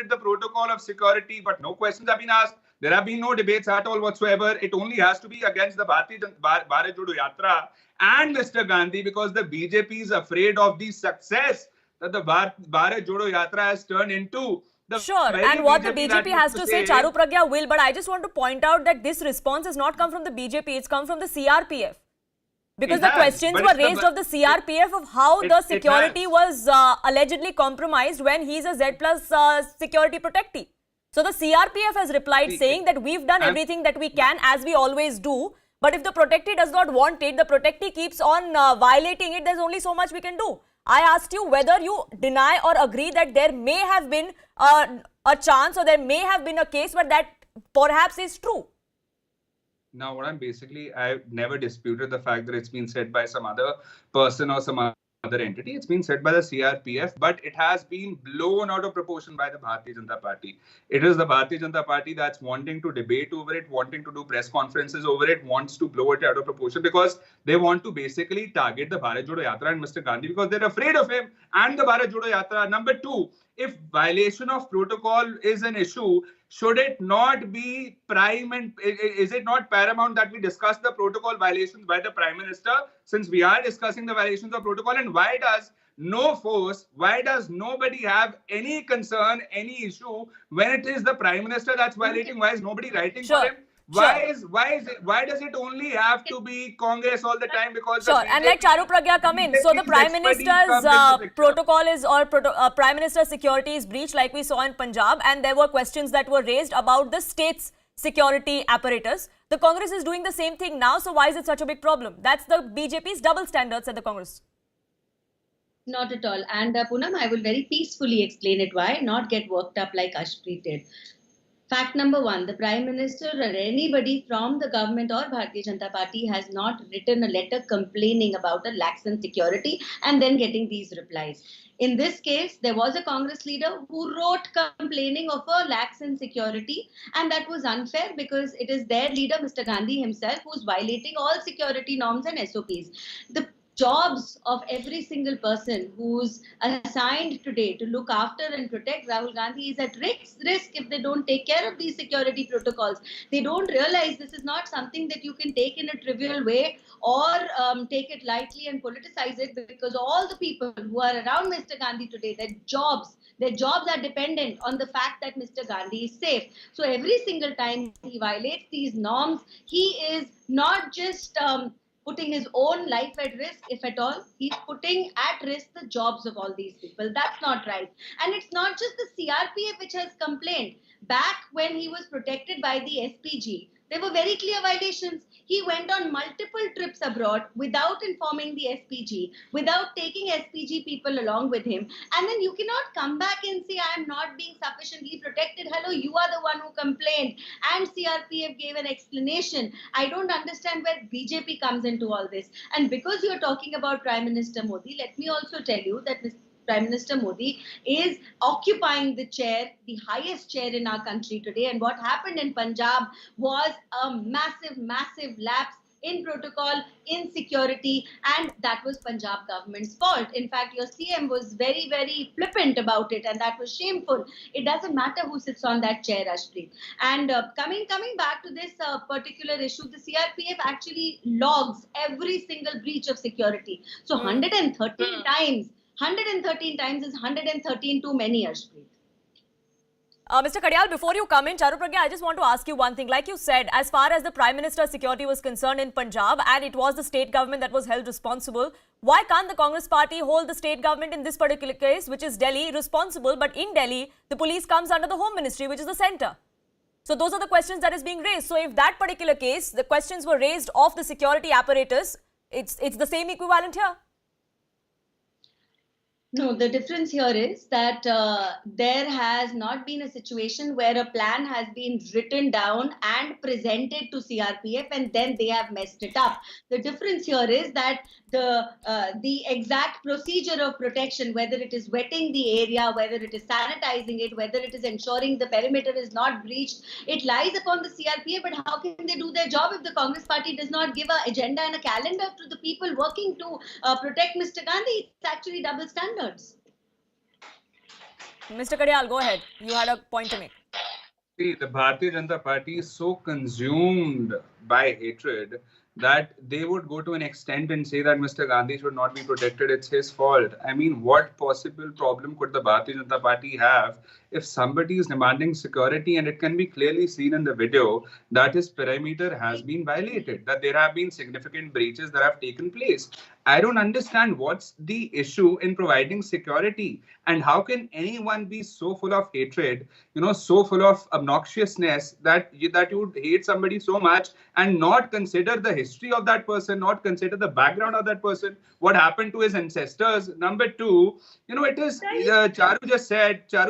the protocol of security, but no questions have been asked. There have been no debates at all whatsoever. It only has to be against the Bharat Jodo Yatra and Mr. Gandhi, because the BJP is afraid of the success that the Bharat Jodo Yatra has turned into. Sure, and what the BJP has to say, Charu Pragya will, but I just want to point out that this response has not come from the BJP, it's come from the CRPF. Because the questions were raised of the CRPF of how the security was allegedly compromised when he's a Z plus security protectee. So the CRPF has replied saying that we've done everything that we can, as we always do, but if the protectee does not want it, the protectee keeps on violating it, there's only so much we can do. I asked you whether you deny or agree that there may have been a chance, or there may have been a case where that perhaps is true. Now, I've never disputed the fact that it's been said by some other person or some other entity. It's been said by the CRPF, but it has been blown out of proportion by the Bharatiya Janata Party. It is the Bharatiya Janata Party that's wanting to debate over it, wanting to do press conferences over it, wants to blow it out of proportion, because they want to basically target the Bharat Jodo Yatra and Mr. Gandhi, because they're afraid of him and the Bharat Jodo Yatra. Number two, if violation of protocol is an issue, should it not be is it not paramount that we discuss the protocol violations by the Prime Minister, since we are discussing the violations of protocol? And why does why does nobody have any concern, any issue when it is the Prime Minister that's violating? Why is nobody writing for him? Why does it only have to be Congress all the time? Because and let Charu Pragya come in. So the Prime Minister's protocol is, or Prime Minister's security is breached, like we saw in Punjab, and there were questions that were raised about the state's security apparatus. The Congress is doing the same thing now, so why is it such a big problem? That's the BJP's double standards at the Congress. Not at all. And Poonam, I will very peacefully explain it why, not get worked up like Ashpreet did. Fact number one, the Prime Minister or anybody from the government or Bharatiya Janata Party has not written a letter complaining about a lax in security and then getting these replies. In this case, there was a Congress leader who wrote complaining of a lax in security, and that was unfair because it is their leader, Mr. Gandhi himself, who's violating all security norms and SOPs. The jobs of every single person who's assigned today to look after and protect Rahul Gandhi is at risk if they don't take care of these security protocols. They don't realize this is not something that you can take in a trivial way or take it lightly and politicize it, because all the people who are around Mr. Gandhi today, their jobs are dependent on the fact that Mr. Gandhi is safe. So every single time he violates these norms, he is not just putting his own life at risk, if at all, he's putting at risk the jobs of all these people. That's not right. And it's not just the CRPF which has complained. Back when he was protected by the SPG, there were very clear violations. He went on multiple trips abroad without informing the SPG, without taking SPG people along with him. And then you cannot come back and say, I am not being sufficiently protected. Hello, you are the one who complained. And CRPF gave an explanation. I don't understand where BJP comes into all this. And because you're talking about Prime Minister Modi, let me also tell you that Prime Minister Modi is occupying the chair, the highest chair in our country today. And what happened in Punjab was a massive, massive lapse in protocol, in security, and that was Punjab government's fault. In fact, your CM was very, very flippant about it, and that was shameful. It doesn't matter who sits on that chair, Ashpreet. And coming back to this particular issue, the CRPF actually logs every single breach of security. So 113 times. 113 times is 113 too many, Ashpreet. Mr. Kadiyal, before you come in, Charu Pragya, I just want to ask you one thing. Like you said, as far as the Prime Minister's security was concerned in Punjab, and it was the state government that was held responsible, why can't the Congress party hold the state government in this particular case, which is Delhi, responsible? But in Delhi, the police comes under the Home Ministry, which is the center. So those are the questions that is being raised. So if that particular case, the questions were raised of the security apparatus, it's the same equivalent here. No, the difference here is that there has not been a situation where a plan has been written down and presented to CRPF and then they have messed it up. The difference here is that the exact procedure of protection, whether it is wetting the area, whether it is sanitizing it, whether it is ensuring the perimeter is not breached, it lies upon the CRPF. But how can they do their job if the Congress party does not give an agenda and a calendar to the people working to protect Mr. Gandhi? It's actually double standards. Mr. Kadiyal, go ahead. You had a point to make. See, the Bharatiya Janata Party is so consumed by hatred that they would go to an extent and say that Mr. Gandhi should not be protected. It's his fault. I mean, what possible problem could the Bharatiya Janata Party have if somebody is demanding security and it can be clearly seen in the video that his perimeter has been violated, that there have been significant breaches that have taken place? I don't understand what's the issue in providing security, and how can anyone be so full of hatred, so full of obnoxiousness that you would hate somebody so much and not consider the history of that person, not consider the background of that person, what happened to his ancestors. Number two, it is Charu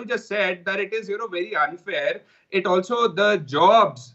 just said that it is very unfair. It also, the jobs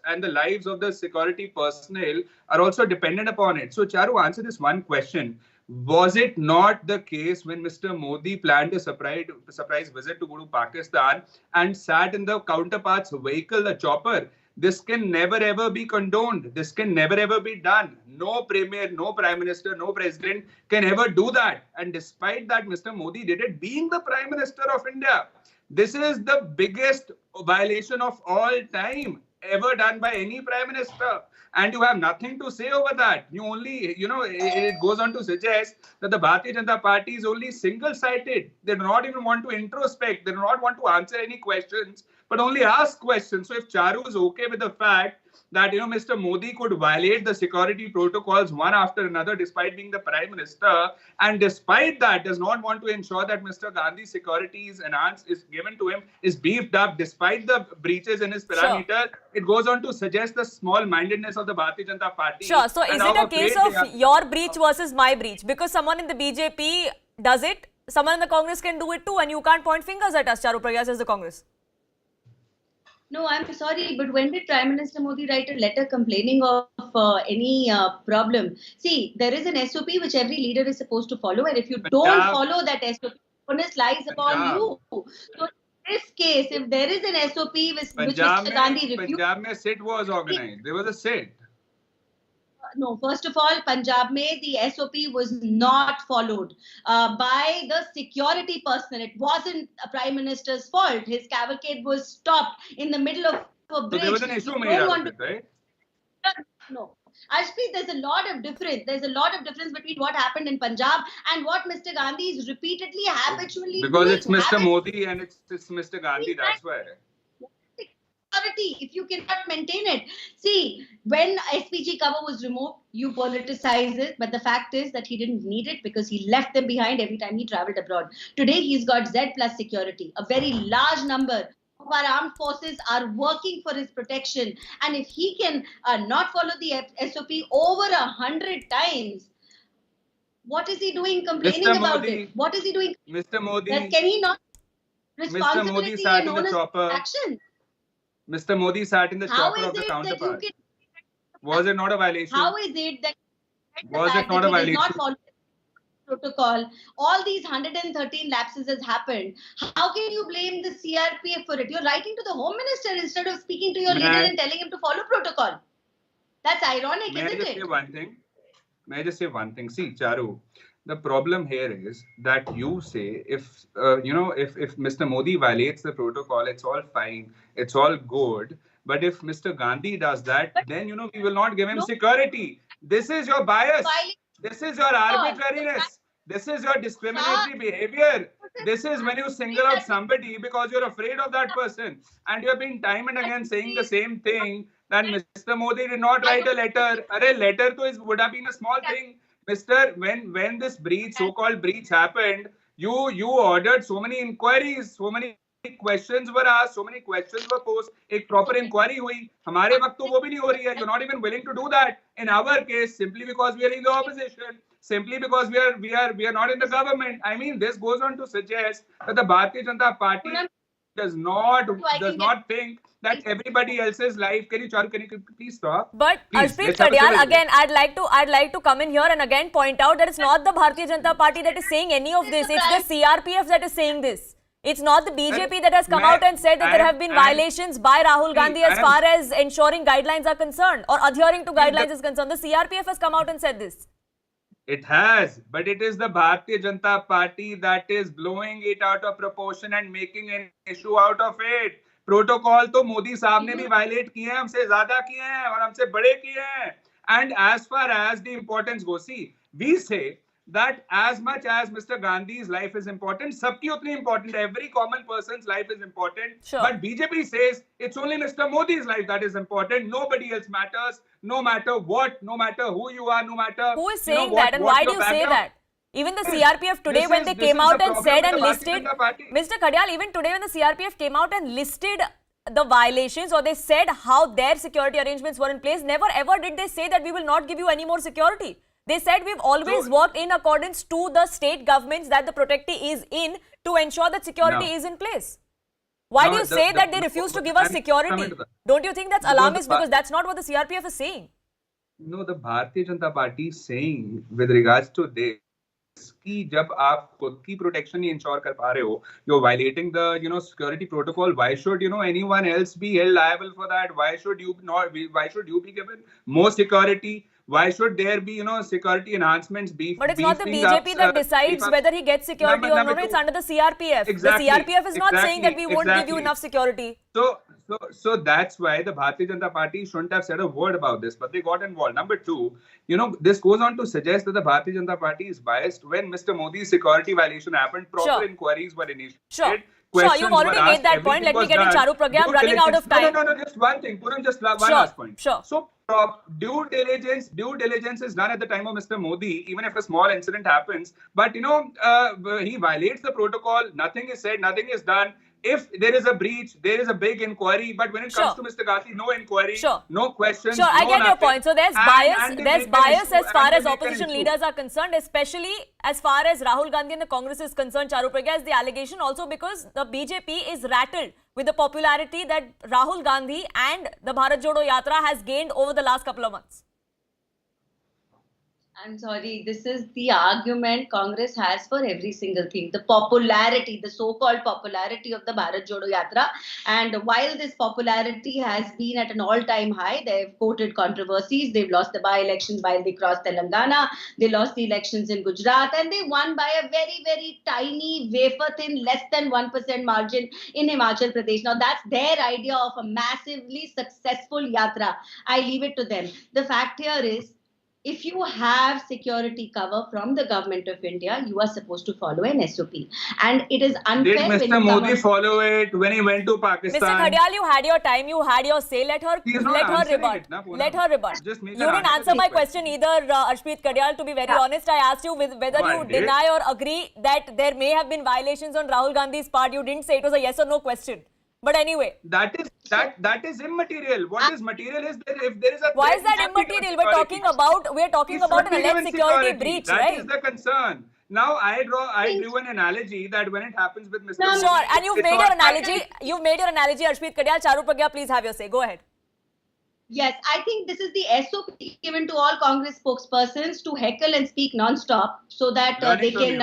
and the lives of the security personnel are also dependent upon it. So Charu, answer this one question. Was it not the case when Mr. Modi planned a surprise visit to go to Pakistan and sat in the counterpart's vehicle, the chopper? This can never ever be condoned. This can never ever be done. No premier, no prime minister, no president can ever do that. And despite that, Mr. Modi did it, being the Prime Minister of India. This is the biggest violation of all time ever done by any Prime Minister. And you have nothing to say over that. You only, it goes on to suggest that the Bharatiya Janata Party is only single-sided. They do not even want to introspect. They do not want to answer any questions, but only ask questions. So if Charu is okay with the fact that, Mr. Modi could violate the security protocols one after another despite being the Prime Minister, and despite that does not want to ensure that Mr. Gandhi's security is enhanced, is given to him, is beefed up despite the breaches in his parameter, it goes on to suggest the small-mindedness of the Bharatiya Janata Party. Sure. So is it a case of your breach versus my breach? Because someone in the BJP does it, someone in the Congress can do it too, and you can't point fingers at us, Charu Pragya, says the Congress. No, I'm sorry, but when did Prime Minister Modi write a letter complaining of any problem? See, there is an SOP which every leader is supposed to follow, and if you don't follow that SOP, onus lies upon you. So in this case, if there is an SOP which Mr. Gandhi refused... Punjab mein sit was organized. There was a sit. No, first of all, Punjab mein the SOP was not followed by the security personnel. It wasn't a Prime Minister's fault. His cavalcade was stopped in the middle of a bridge. So there was an issue made out of it, right? No. Ashpreet, there's a lot of difference. There's a lot of difference between what happened in Punjab and what Mr. Gandhi is repeatedly, habitually because doing. It's Mr. Modi and it's Mr. Gandhi, that's why. If you cannot maintain it. See, when SPG cover was removed, you politicize it, but the fact is that he didn't need it because he left them behind every time he traveled abroad. Today, he's got Z plus security. A very large number of our armed forces are working for his protection. And if he can not follow the SOP over 100 times, what is he doing complaining about it? What is he doing? Mr. Modi. Can he not? Mr. Modi sat in the chopper. Action. Mr. Modi sat in the chopper of the counterpart. Was it not a violation? How is it that was it not a violation? Not following protocol? All these 113 lapses has happened. How can you blame the CRPF for it? You're writing to the Home Minister instead of speaking to your leader and telling him to follow protocol. That's ironic, isn't it? May I just say one thing? See, Charu, the problem here is that you say if Mr. Modi violates the protocol, it's all fine, it's all good. But if Mr. Gandhi does that, then we will not give him security. This is your bias. This is your arbitrariness. This is your discriminatory behavior. This is when you single out somebody because you're afraid of that person. And you have been time and again saying the same thing, that Mr. Modi did not write a letter. A letter would have been a small thing. Mr. When this breach, so-called breach happened, you ordered so many inquiries, so many questions were asked, so many questions were posed. एक proper inquiry हुई. हमारे वक्त तो वो भी नहीं हो रही है. You're not even willing to do that. In our case, simply because we are in the opposition, simply because we are not in the government. I mean, this goes on to suggest that the Bharatiya Janata Party does not think that everybody else's life. Can you please stop? But Ashpreet Kadyal, again, I'd like to come in here and again point out that it's not the Bharatiya Janata Party that is saying any of this. It's the CRPF that is saying this. It's not the BJP that has come out and said that there have been violations by Rahul Gandhi as far as ensuring guidelines are concerned or adhering to guidelines is concerned. The CRPF has come out and said this. It has, but it is the Bharatiya Janata Party that is blowing it out of proportion and making an issue out of it. Protocol तो मोदी साहब ने भी violet किए हैं, हमसे ज्यादा किए हैं और हमसे बड़े किए हैं. And as far as the importance goes, see, we say that as much as Mr. Gandhi's life is important, sabki utni important, every common person's life is important. Sure. But BJP says it's only Mr. Modi's life that is important. Nobody else matters, no matter what, no matter who you are, no matter Who is saying what, that, and why do you say that? Even the CRPF today, when they came out and said and listed, Mr. Khadyal, even today when the CRPF came out and listed the violations, or they said how their security arrangements were in place, never ever did they say that we will not give you any more security. They said we've always worked in accordance to the state governments that the protectee is in to ensure that security is in place. Why do you say that they refuse to give us security? Don't you think that's alarmist, because that's not what the CRPF is saying? No, the Bharatiya Janata Party is saying with regards to this, कि जब आप खुद की protection नहीं ensure कर पा रहे हो, you're violating the security protocol. Why should anyone else be held liable for that? Why should you be given more security? Why should there be security enhancements? But it's not the BJP that decides whether he gets security or not. It's under the CRPF. Exactly. The CRPF is not saying that we won't give you enough security. So that's why the Bharatiya Janata Party shouldn't have said a word about this, but they got involved. Number two, this goes on to suggest that the Bharatiya Janata Party is biased. When Mr. Modi's security violation happened, proper inquiries were initiated. Sure, you've already made that point. Let me get in Charu Pragya. I'm running out of time. No, just one thing. Puram, just one last point. Sure. So due diligence is done at the time of Mr. Modi, even if a small incident happens. But he violates the protocol. Nothing is said. Nothing is done. If there is a breach, there is a big inquiry. But when it comes to Mr. Gandhi, no inquiry, no questions. Sure, I get your point. So there's bias. There's bias as far as they make an opposition issue. leaders are concerned, especially as far as Rahul Gandhi and the Congress is concerned. Charu Pragya, is the allegation also because the BJP is rattled with the popularity that Rahul Gandhi and the Bharat Jodo Yatra has gained over the last couple of months. I'm sorry, this is the argument Congress has for every single thing. The popularity, the so-called popularity of the Bharat Jodo Yatra. And while this popularity has been at an all-time high, they've quoted controversies. They've lost the by-elections while they crossed Telangana. They lost the elections in Gujarat. And they won by a very, very tiny, wafer-thin, less than 1% margin in Himachal Pradesh. Now, that's their idea of a massively successful yatra. I leave it to them. The fact here is, if you have security cover from the government of India, you are supposed to follow an SOP. And it is unfair. Did Mr. Modi follow it when he went to Pakistan? Mr. Khadyal, you had your time, you had your say. Let her rebut. Let her rebut. You didn't answer my question either, Ashpreet Khadyal. To be very honest, I asked you whether you deny or agree that there may have been violations on Rahul Gandhi's part. You didn't say it was a yes or no question. But anyway, that is immaterial. What is material is that if there is a why is that immaterial? We're talking about an alleged security breach, right? That is the concern. Now I drew an analogy that when it happens with Mr. Modi, sure, and you've made your analogy. You've made your analogy, Ashpreet Khadyal. Charu Pragya, please have your say. Go ahead. Yes, I think this is the SOP given to all Congress spokespersons to heckle and speak non-stop so that they can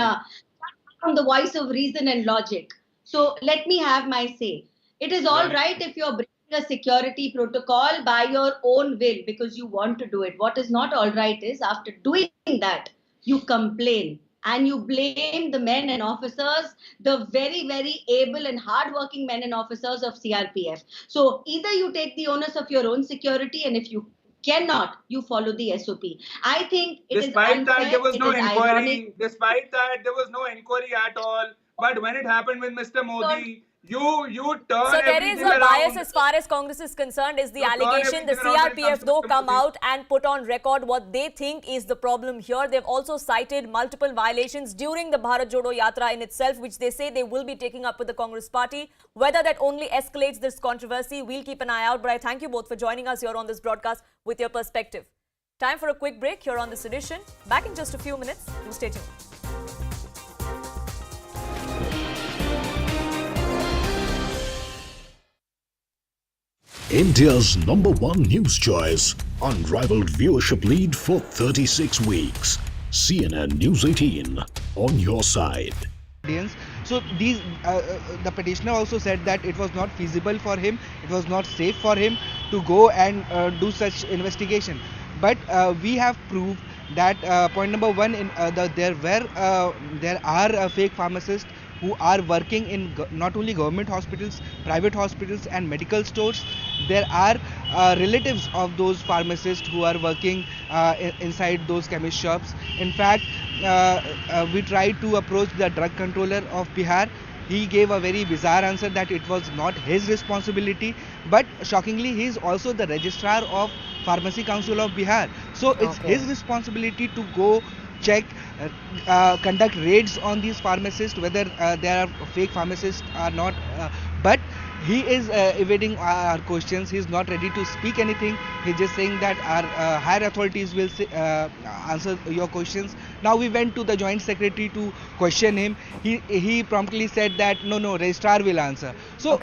from the voice of reason and logic. So let me have my say. It is all right if you're breaking a security protocol by your own will because you want to do it. What is not all right is after doing that, you complain and you blame the men and officers, the very, very able and hardworking men and officers of CRPF. So either you take the onus of your own security, and if you cannot, you follow the SOP. I think it is unfair. Despite that, there was no inquiry. Ironic. Despite that, there was no inquiry at all. But when it happened with Mr. Modi, you turn. So there is a bias as far as Congress is concerned, is the allegation. The CRPF though come out and put on record what they think is the problem here. They've also cited multiple violations during the Bharat Jodo Yatra in itself, which they say they will be taking up with the Congress party. Whether that only escalates this controversy, we'll keep an eye out. But I thank you both for joining us here on this broadcast with your perspective. Time for a quick break here on this edition. Back in just a few minutes. Do stay tuned. India's #1 news choice, unrivaled viewership lead for 36 weeks. CNN News 18, on your side. So the petitioner also said that it was not feasible for him, it was not safe for him to go and do such investigation. But we have proved that point number one, there are fake pharmacists who are working in not only government hospitals, private hospitals and medical stores. There are relatives of those pharmacists who are working inside those chemist shops. In fact, we tried to approach the drug controller of Bihar. He gave a very bizarre answer that it was not his responsibility, but shockingly he is also the registrar of Pharmacy Council of Bihar. So it's his responsibility to go check, conduct raids on these pharmacists, whether there are fake pharmacists or not. But he is evading our questions. He is not ready to speak anything. He's just saying that our higher authorities will answer your questions. Now we went to the joint secretary to question him. He promptly said that no, registrar will answer. So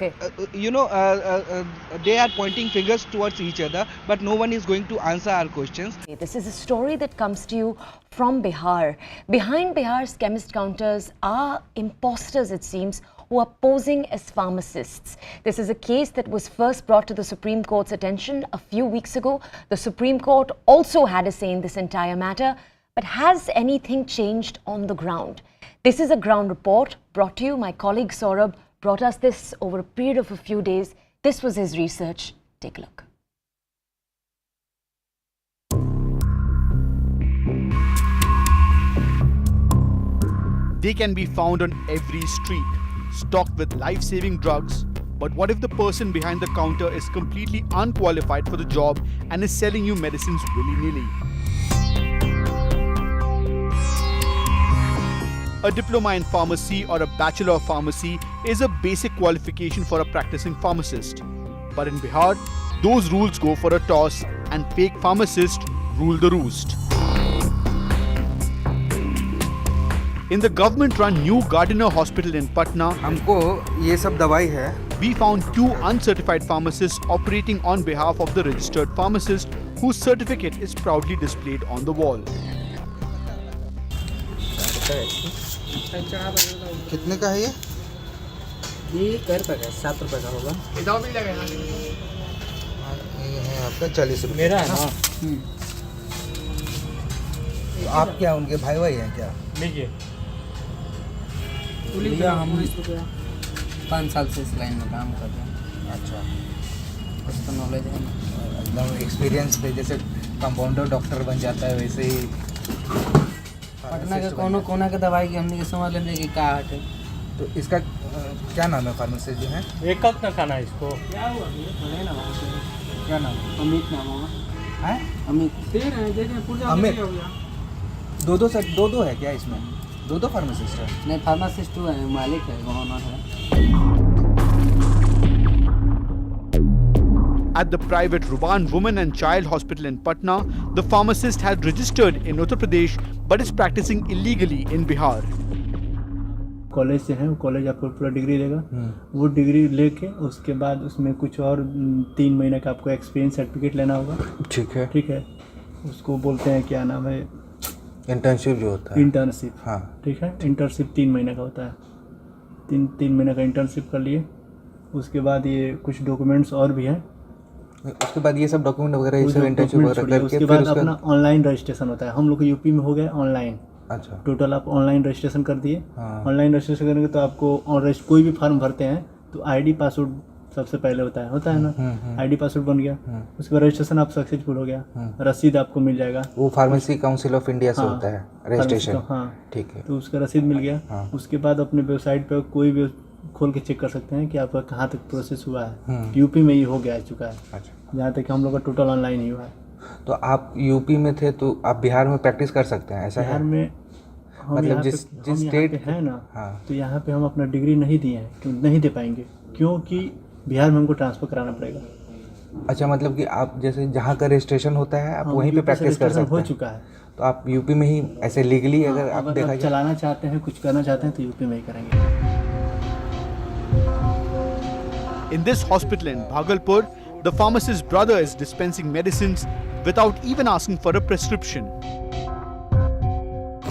they are pointing fingers towards each other, but no one is going to answer our questions. This is a story that comes to you from Bihar. Behind Bihar's chemist counters are imposters, it seems, who are posing as pharmacists. This is a case that was first brought to the Supreme Court's attention a few weeks ago. The Supreme Court also had a say in this entire matter. But has anything changed on the ground? This is a ground report brought to you. My colleague Saurabh brought us this over a period of a few days. This was his research. Take a look. They can be found on every street, stocked with life-saving drugs. But what if the person behind the counter is completely unqualified for the job and is selling you medicines willy-nilly? A diploma in pharmacy or a bachelor of pharmacy is a basic qualification for a practicing pharmacist. But in Bihar, those rules go for a toss and fake pharmacists rule the roost. In the government-run New Gardiner Hospital in Patna, we found two uncertified pharmacists operating on behalf of the registered pharmacist whose certificate is proudly displayed on the wall. कितने का है ये कर पाएगा 7 रुपए का होगा। इधर मिल जाएगा ये है आपका 40 रुपए मेरा है ना। तो आप क्या उनके भाई हैं क्या? लीजिए भैया हम 5 साल से इस लाइन में काम कर रहे हैं। अच्छा, उसका नॉलेज है एकदम एक्सपीरियंस पे जैसे कंपाउंडर डॉक्टर बन जाता है वैसे ही पटना का कोना के दवाई की हमने समझ लेंगे कि क्या हाट है। तो इसका क्या नाम है फार्मेसिस्ट जो है? एक कब तक खाना है इसको? क्या नाम? अमित नाम होगा। है अमित अमित दो है क्या इसमें? दो फार्मासिस्ट है? नहीं, फार्मासिस्ट है, मालिक है, ओनर है। At the private Ruban Women and Child Hospital in Patna, the pharmacist had registered in Uttar Pradesh but is practicing illegally in Bihar. College से है, कॉलेज आपको पूरा डिग्री देगा। वो डिग्री लेके उसके बाद उसमें कुछ और 3 महीने का आपको एक्सपीरियंस सर्टिफिकेट लेना होगा। ठीक है, उसको बोलते हैं क्या नाम है, इंटर्नशिप जो होता है। इंटर्नशिप, हाँ ठीक है। इंटर्नशिप 3 महीने का होता है। 3 महीने का इंटर्नशिप कर लिए, उसके बाद ये कुछ डॉक्यूमेंट्स और भी हैं। उसके बाद ये सब डॉक्यूमेंट वगैरह ये सब इंटर्नशिप वगैरह करके उसके बाद अपना ऑनलाइन रजिस्ट्रेशन होता है। हम लोग को यूपी में हो गया ऑनलाइन। अच्छा, टोटल आप ऑनलाइन रजिस्ट्रेशन कर दिए। ऑनलाइन रजिस्ट्रेशन करेंगे तो आपको कोई भी फॉर्म भरते हैं तो आईडी पासवर्ड सबसे पहले होता है ना। आईडी पासवर्ड बन गया, उसके बाद रजिस्ट्रेशन आप सक्सेसफुल हो गया, रसीद आपको मिल जाएगा। वो फार्मेसी काउंसिल ऑफ इंडिया से होता है रजिस्ट्रेशन। हाँ ठीक है, तो उसका रसीद मिल गया। उसके बाद अपने वेबसाइट पे कोई भी खोल के चेक कर सकते हैं कि आपका कहाँ तक प्रोसेस हुआ है। यूपी में ही हो गया चुका है, जहाँ तक हम लोग का टोटल ऑनलाइन ही हुआ है। तो आप यूपी में थे तो आप बिहार में प्रैक्टिस कर सकते हैं, ऐसा बिहार है? में मतलब जिस स्टेट है ना, तो यहाँ पे हम अपना डिग्री नहीं दिए हैं, क्यों नहीं दे पाएंगे, क्योंकि बिहार में हमको ट्रांसफर कराना पड़ेगा। अच्छा, मतलब कि आप जैसे जहाँ का रजिस्ट्रेशन होता है आप वहीं पे प्रैक्टिस कर सकते हैं। हो चुका है, तो आप यूपी में ही ऐसे लीगली अगर आप देखा जाए चलाना चाहते हैं, कुछ करना चाहते हैं तो यूपी में ही करेंगे। In this hospital in Bhagalpur, the pharmacist's brother is dispensing medicines without even asking for a prescription.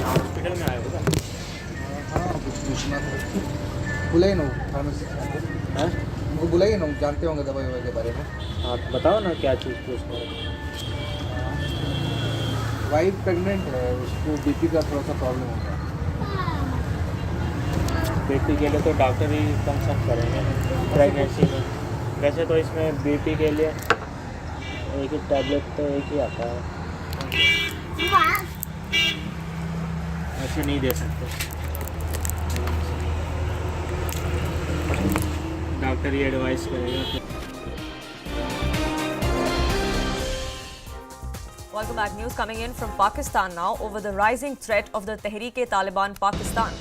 Hospital में आए होगा? हाँ, कुछ पूछना था। बुलाइए ना फार्मेसिस्ट, उनको बुलाइए ना, जानते होंगे दवाई ववाई के बारे में। हाँ, बताओ ना क्या चीज़ पूछना है। वाइफ प्रेग्नेंट है, उसको बीपी का थोड़ा सा प्रॉब्लम होता है। बीपी के लिए तो डॉक्टर ही कंसल्ट करेंगे प्रेगनेंसी में। वैसे तो इसमें बीपी के लिए एक ही टैबलेट तो एक ही आता है, ऐसे नहीं दे सकते, डॉक्टर ही एडवाइस करेगा। Welcome back. News coming in from Pakistan now over the rising threat of the Tehreek-e-Taliban Pakistan.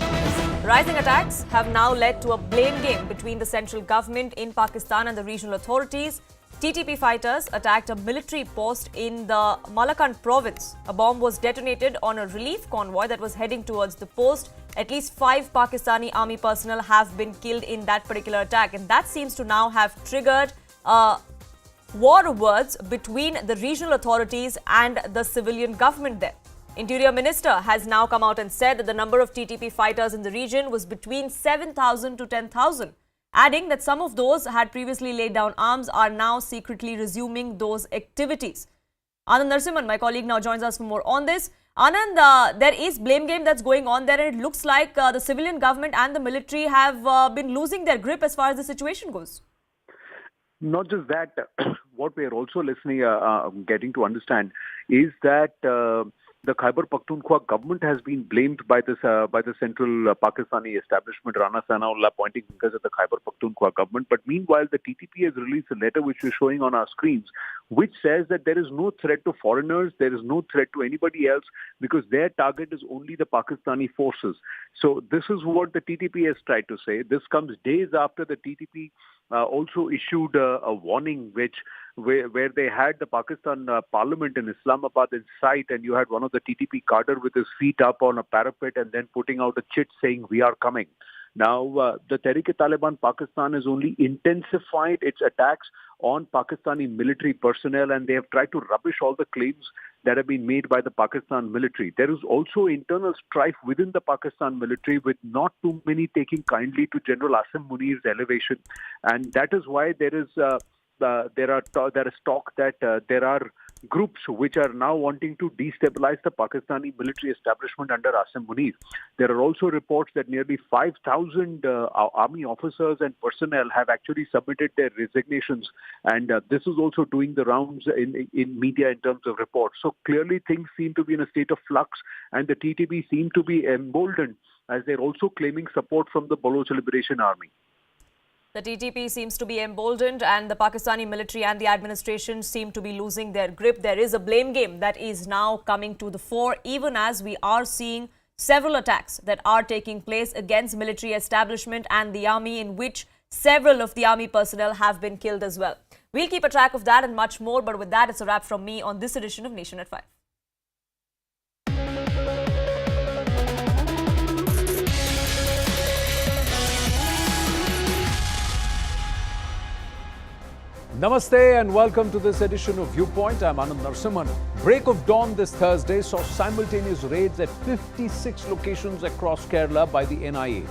Rising attacks have now led to a blame game between the central government in Pakistan and the regional authorities. TTP fighters attacked a military post in the Malakand province. A bomb was detonated on a relief convoy that was heading towards the post. At least 5 Pakistani army personnel have been killed in that particular attack, and that seems to now have triggered war of words between the regional authorities and the civilian government there. Interior Minister has now come out and said that the number of TTP fighters in the region was between 7,000 to 10,000, adding that some of those had previously laid down arms are now secretly resuming those activities. Anand Narsimhan, my colleague, now joins us for more on this. Anand, there is blame game that's going on there, and it looks like the civilian government and the military have been losing their grip as far as the situation goes. Not just that, what we are also getting to understand is that the Khyber Pakhtunkhwa government has been blamed by the central Pakistani establishment, Rana Sanaullah, pointing fingers at the Khyber Pakhtunkhwa government. But meanwhile, the TTP has released a letter which we're showing on our screens, which says that there is no threat to foreigners, there is no threat to anybody else, because their target is only the Pakistani forces. So this is what the TTP has tried to say. This comes days after the TTP also issued a warning where they had the Pakistan Parliament in Islamabad in sight, and you had one of the TTP cadre with his feet up on a parapet and then putting out a chit saying, "We are coming." Now, the Tehreek-e-Taliban Pakistan has only intensified its attacks on Pakistani military personnel, and they have tried to rubbish all the claims that have been made by the Pakistan military. There is also internal strife within the Pakistan military, with not too many taking kindly to General Asim Munir's elevation, and that is why there is talk that there are groups which are now wanting to destabilize the Pakistani military establishment under Asim Munir. There are also reports that nearly 5,000 army officers and personnel have actually submitted their resignations, and this is also doing the rounds in media in terms of reports. So clearly things seem to be in a state of flux, and the TTP seem to be emboldened as they're also claiming support from the Baloch Liberation Army. The TTP seems to be emboldened, and the Pakistani military and the administration seem to be losing their grip. There is a blame game that is now coming to the fore, even as we are seeing several attacks that are taking place against military establishment and the army, in which several of the army personnel have been killed as well. We'll keep a track of that and much more, but with that, it's a wrap from me on this edition of Nation at 5. Namaste and welcome to this edition of Viewpoint. I'm Anand Narsimhan. Break of dawn this Thursday saw simultaneous raids at 56 locations across Kerala by the NIA.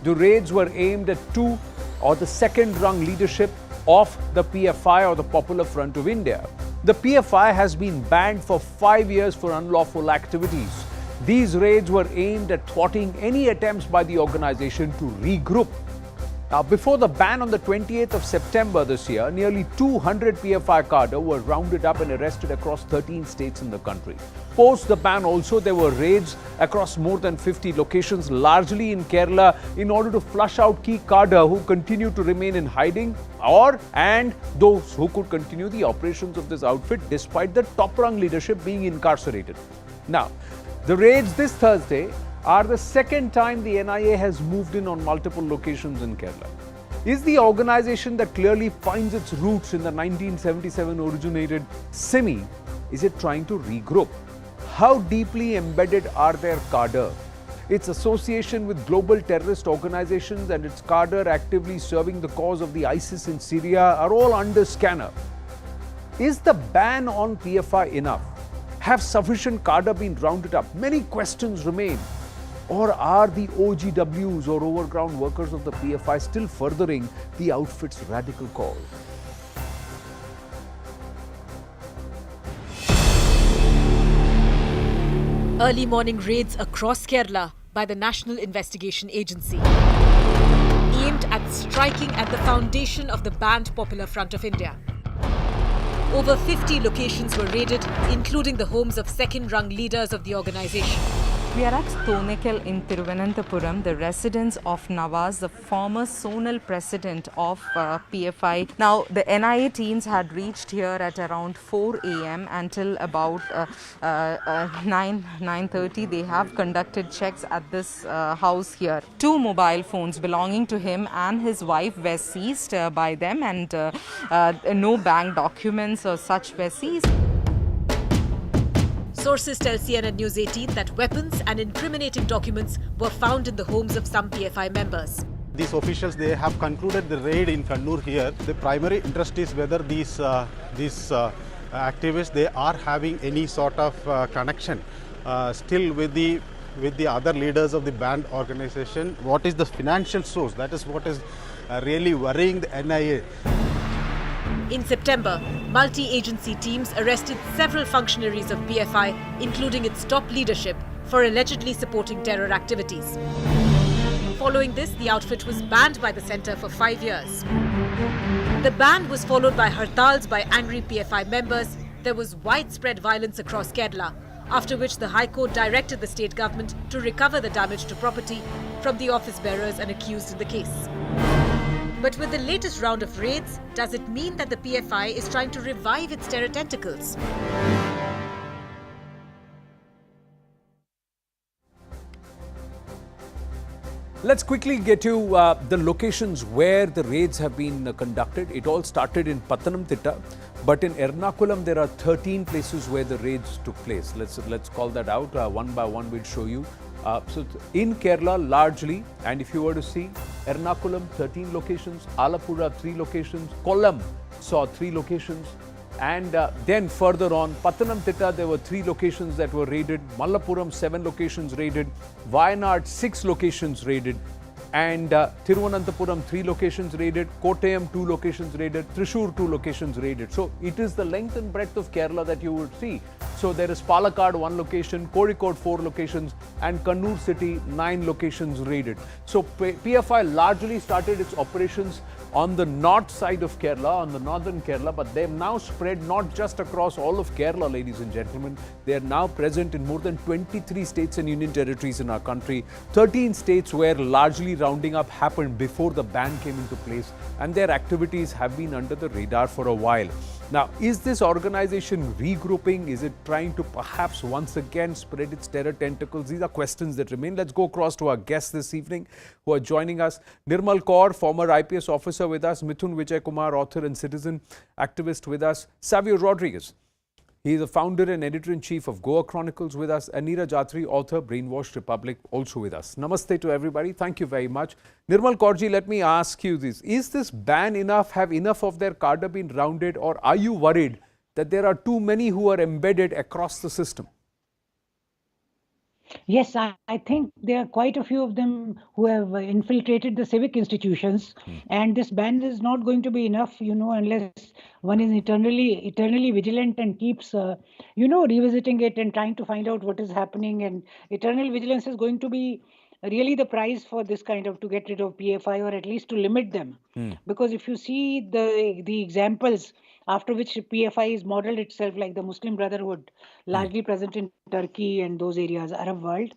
The raids were aimed at the second-rung leadership of the PFI, or the Popular Front of India. The PFI has been banned for 5 years for unlawful activities. These raids were aimed at thwarting any attempts by the organization to regroup. Now, before the ban on the 28th of September this year, nearly 200 PFI cadre were rounded up and arrested across 13 states in the country. Post the ban also, there were raids across more than 50 locations, largely in Kerala, in order to flush out key cadre who continue to remain in hiding, and those who could continue the operations of this outfit despite the top-rung leadership being incarcerated. Now, the raids this Thursday are the second time the NIA has moved in on multiple locations in Kerala. Is the organization that clearly finds its roots in the 1977 originated SIMI, is it trying to regroup? How deeply embedded are their cadre? Its association with global terrorist organizations and its cadre actively serving the cause of the ISIS in Syria are all under scanner. Is the ban on PFI enough? Have sufficient cadre been rounded up? Many questions remain. Or are the OGWs or overground workers of the PFI still furthering the outfit's radical cause? Early morning raids across Kerala by the National Investigation Agency. aimed at striking at the foundation of the banned Popular Front of India. Over 50 locations were raided, including the homes of second-rung leaders of the organization. We are at Thonekal in Thiruvananthapuram, the residence of Nawaz, the former zonal president of PFI. Now, the NIA teams had reached here at around 4 a.m. until about 9:30. They have conducted checks at this house here. 2 mobile phones belonging to him and his wife were seized by them, and no bank documents or such were seized. Sources tell CNN News 18 that weapons and incriminating documents were found in the homes of some PFI members. These officials, they have concluded the raid in Kannur here. The primary interest is whether these activists, they are having any sort of connection still with the other leaders of the banned organization. What is the financial source? That is what is really worrying the NIA. In September, multi-agency teams arrested several functionaries of PFI, including its top leadership, for allegedly supporting terror activities. Following this, the outfit was banned by the centre for 5 years. The ban was followed by hartals by angry PFI members. There was widespread violence across Kerala, after which the High Court directed the state government to recover the damage to property from the office bearers and accused in the case. But with the latest round of raids, does it mean that the PFI is trying to revive its terror tentacles? Let's quickly get to the locations where the raids have been conducted. It all started in Pathanamthitta, but in Ernakulam there are 13 places where the raids took place. Let's call that out one by one. We'll show you. So in Kerala largely, and if you were to see, Ernakulam 13 locations, Alappuzha 3 locations, Kollam saw 3 locations, and then further on Pathanamthitta there were 3 locations that were raided, Malappuram 7 locations raided, Wayanad 6 locations raided, and Thiruvananthapuram 3 locations raided, Kottayam 2 locations raided, Thrissur 2 locations raided. So it is the length and breadth of Kerala that you would see. So there is Palakkad 1 location, Kozhikode 4 locations, and Kannur city 9 locations raided. So PFI largely started its operations on the north side of Kerala, on the northern Kerala, but they have now spread not just across all of Kerala, ladies and gentlemen. They are now present in more than 23 states and union territories in our country. 13 states where largely rounding up happened before the ban came into place, and their activities have been under the radar for a while. Now, is this organization regrouping? Is it trying to perhaps once again spread its terror tentacles? These are questions that remain. Let's go across to our guests this evening who are joining us. Nirmal Kaur, former IPS officer with us. Mithun Vijay Kumar, author and citizen activist with us. Savio Rodriguez. He is the founder and editor-in-chief of Goa Chronicles with us. Anira Jatri, author, Brainwashed Republic, also with us. Namaste to everybody. Thank you very much. Nirmal Kaurji, let me ask you this. Is this ban enough? Have enough of their cadre been rounded? Or are you worried that there are too many who are embedded across the system? Yes, I think there are quite a few of them who have infiltrated the civic institutions, and this ban is not going to be enough, unless one is eternally vigilant and keeps, revisiting it and trying to find out what is happening. And eternal vigilance is going to be really the prize for this kind of, to get rid of PFI, or at least to limit them. Because if you see the examples after which PFI is modeled itself, like the Muslim Brotherhood, largely present in Turkey and those areas, Arab world,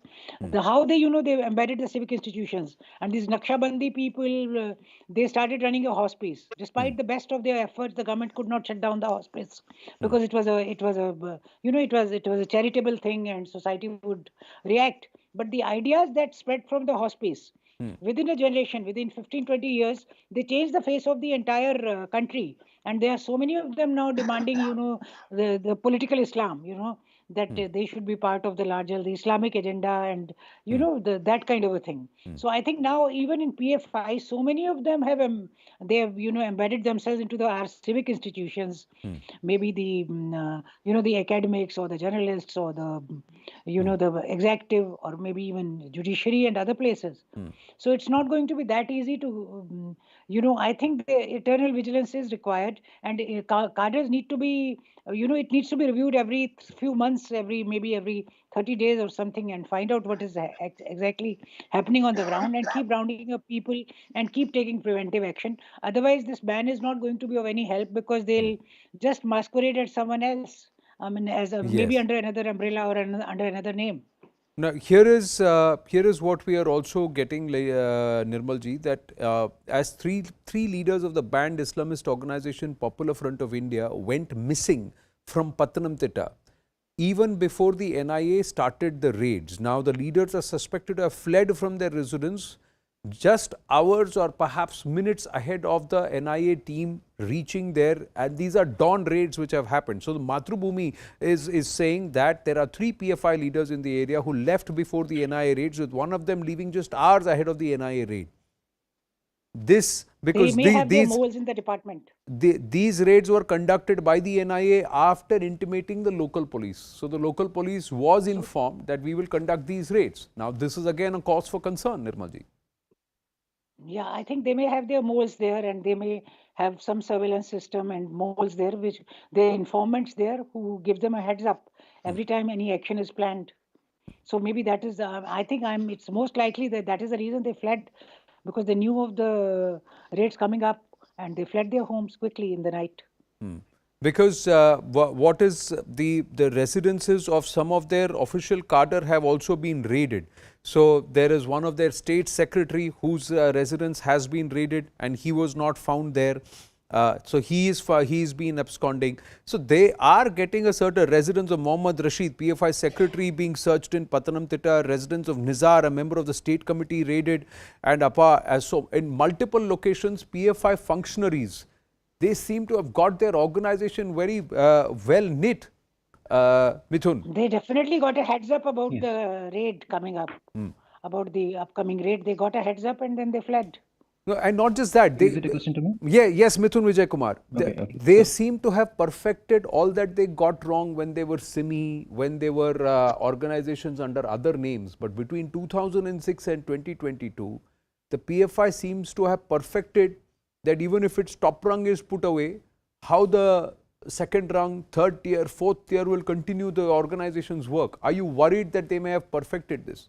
how they embedded the civic institutions. And these Naqshbandi people, they started running a hospice. Despite the best of their efforts, the government could not shut down the hospice because it was a charitable thing and society would react. But the ideas that spread from the hospice, within a generation, within 15-20 years, they changed the face of the entire country. And there are so many of them now demanding, the political Islam, that they should be part of the larger, the Islamic agenda and, that kind of a thing. So I think now even in PFI, so many of them have, embedded themselves into our civic institutions, maybe the academics or the journalists or the, the executive or maybe even judiciary and other places. So it's not going to be that easy to, I think the eternal vigilance is required, and cadres need to be it needs to be reviewed every few months, maybe every 30 days or something, and find out what is exactly happening on the ground, and keep rounding up people and keep taking preventive action. Otherwise, this ban is not going to be of any help, because they'll just masquerade as someone else. I mean, as maybe Yes. under another umbrella or under another name. Now, here is what we are also getting, Nirmal ji, that as three leaders of the banned Islamist organization Popular Front of India went missing from Pathanamthitta even before the NIA started the raids. Now, the leaders are suspected to have fled from their residence just hours or perhaps minutes ahead of the NIA team reaching there, and these are dawn raids which have happened. So the Mathrubhumi is saying that there are 3 PFI leaders in the area who left before the NIA raids, with one of them leaving just hours ahead of the NIA raid. This because they may have their moles in the department. These raids were conducted by the NIA after intimating the local police. So the local police was informed that we will conduct these raids. Now this is again a cause for concern, Nirmal ji. Yeah, I think they may have their moles there, and they may have some surveillance system and moles there, which their informants there who give them a heads up every time any action is planned. So maybe that is, I think it's most likely that is the reason they fled, because they knew of the raids coming up and they fled their homes quickly in the night. Because what is the residences of some of their official cadre have also been raided. So there is one of their state secretary whose residence has been raided, and he was not found there. So he's been absconding. So they are getting a certain residence of Mohammad Rashid, PFI secretary, being searched in Pathanamthitta, residence of Nizar, a member of the state committee, raided, and so in multiple locations PFI functionaries, they seem to have got their organization very well knit. Mithun. They definitely got a heads up about the raid coming up, about the upcoming raid. They got a heads up and then they fled. No, and not just that. Is it a question to me? Yes, Mithun Vijay Kumar. Okay, They seem to have perfected all that they got wrong when they were SIMI, when they were organizations under other names. But between 2006 and 2022, the PFI seems to have perfected that even if its top rung is put away, how the second rung, third tier, fourth tier will continue the organization's work. Are you worried that they may have perfected this?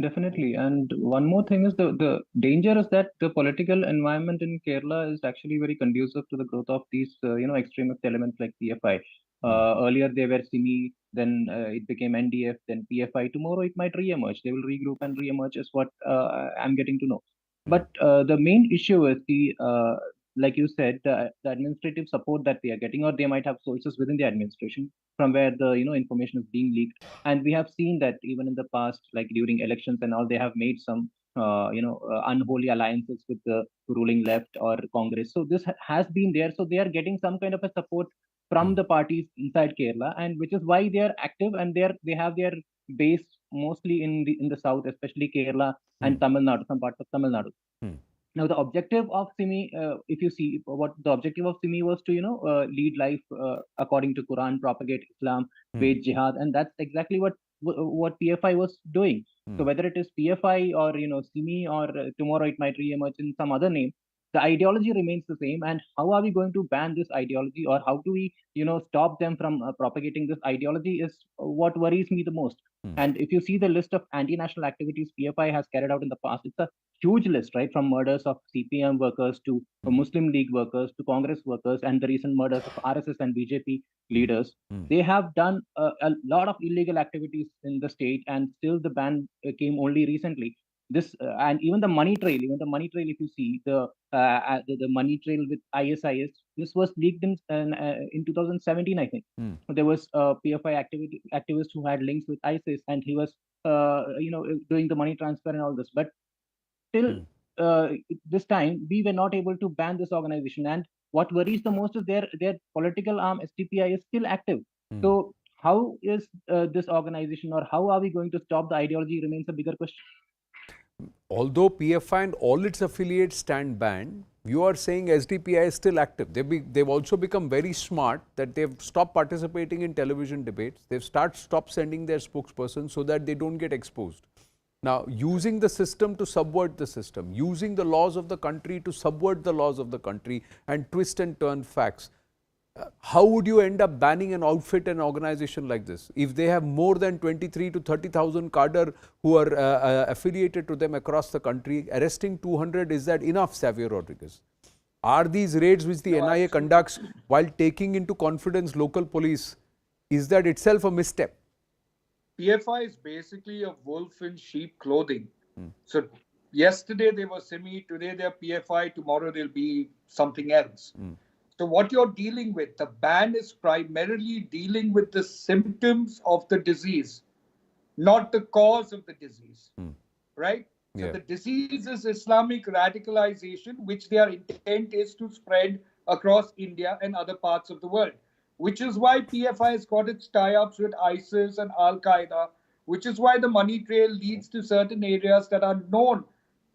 Definitely. And one more thing is the danger is that the political environment in Kerala is actually very conducive to the growth of these, extremist elements like PFI. Earlier they were SIMI, then it became NDF, then PFI. Tomorrow it might re-emerge. They will regroup and re-emerge is what I'm getting to know. But the main issue is like you said, the administrative support that they are getting, or they might have sources within the administration from where the information is being leaked. And we have seen that even in the past, like during elections and all, they have made some unholy alliances with the ruling left or Congress. So this has been there. So they are getting some kind of a support from the parties inside Kerala, and which is why they are active, and they have their base mostly in the south, especially Kerala and Tamil Nadu, some parts of Tamil Nadu. Now, the objective of SIMI, if you see what the objective of SIMI was to, lead life according to Quran, propagate Islam, wage jihad, and that's exactly what PFI was doing. So whether it is PFI or SIMI, or tomorrow it might re-emerge in some other name, the ideology remains the same. And how are we going to ban this ideology, or how do we stop them from propagating this ideology is what worries me the most. And if you see the list of anti-national activities PFI has carried out in the past, it's a huge list, right? From murders of CPM workers to Muslim League workers to Congress workers, and the recent murders of RSS and BJP leaders. They have done a lot of illegal activities in the state, and still the ban came only recently. This and even the money trail, if you see the money trail with ISIS, this was leaked in 2017, I think. There was a PFI activist who had links with ISIS, and he was doing the money transfer and all this. But till this time, we were not able to ban this organization. And what worries the most is their political arm, STPI, is still active. So how is this organization, or how are we going to stop the ideology, remains a bigger question. Although PFI and all its affiliates stand banned, you are saying SDPI is still active. They've also become very smart that they've stopped participating in television debates. They've stopped sending their spokespersons so that they don't get exposed. Now, using the system to subvert the system, using the laws of the country to subvert the laws of the country and twist and turn facts. how would you end up banning an outfit, an organization like this? If they have more than 23 to 30,000 cadre who are affiliated to them across the country, arresting 200, is that enough, Xavier Rodriguez? Are these raids which the NIA conducts while taking into confidence local police, is that itself a misstep? PFI is basically a wolf in sheep clothing. So yesterday they were SIMI, today they're PFI, tomorrow they'll be something else. So what you're dealing with, the ban is primarily dealing with the symptoms of the disease, not the cause of the disease, right? So the disease is Islamic radicalization, which their intent is to spread across India and other parts of the world, which is why PFI has got its tie-ups with ISIS and Al-Qaeda, which is why the money trail leads to certain areas that are known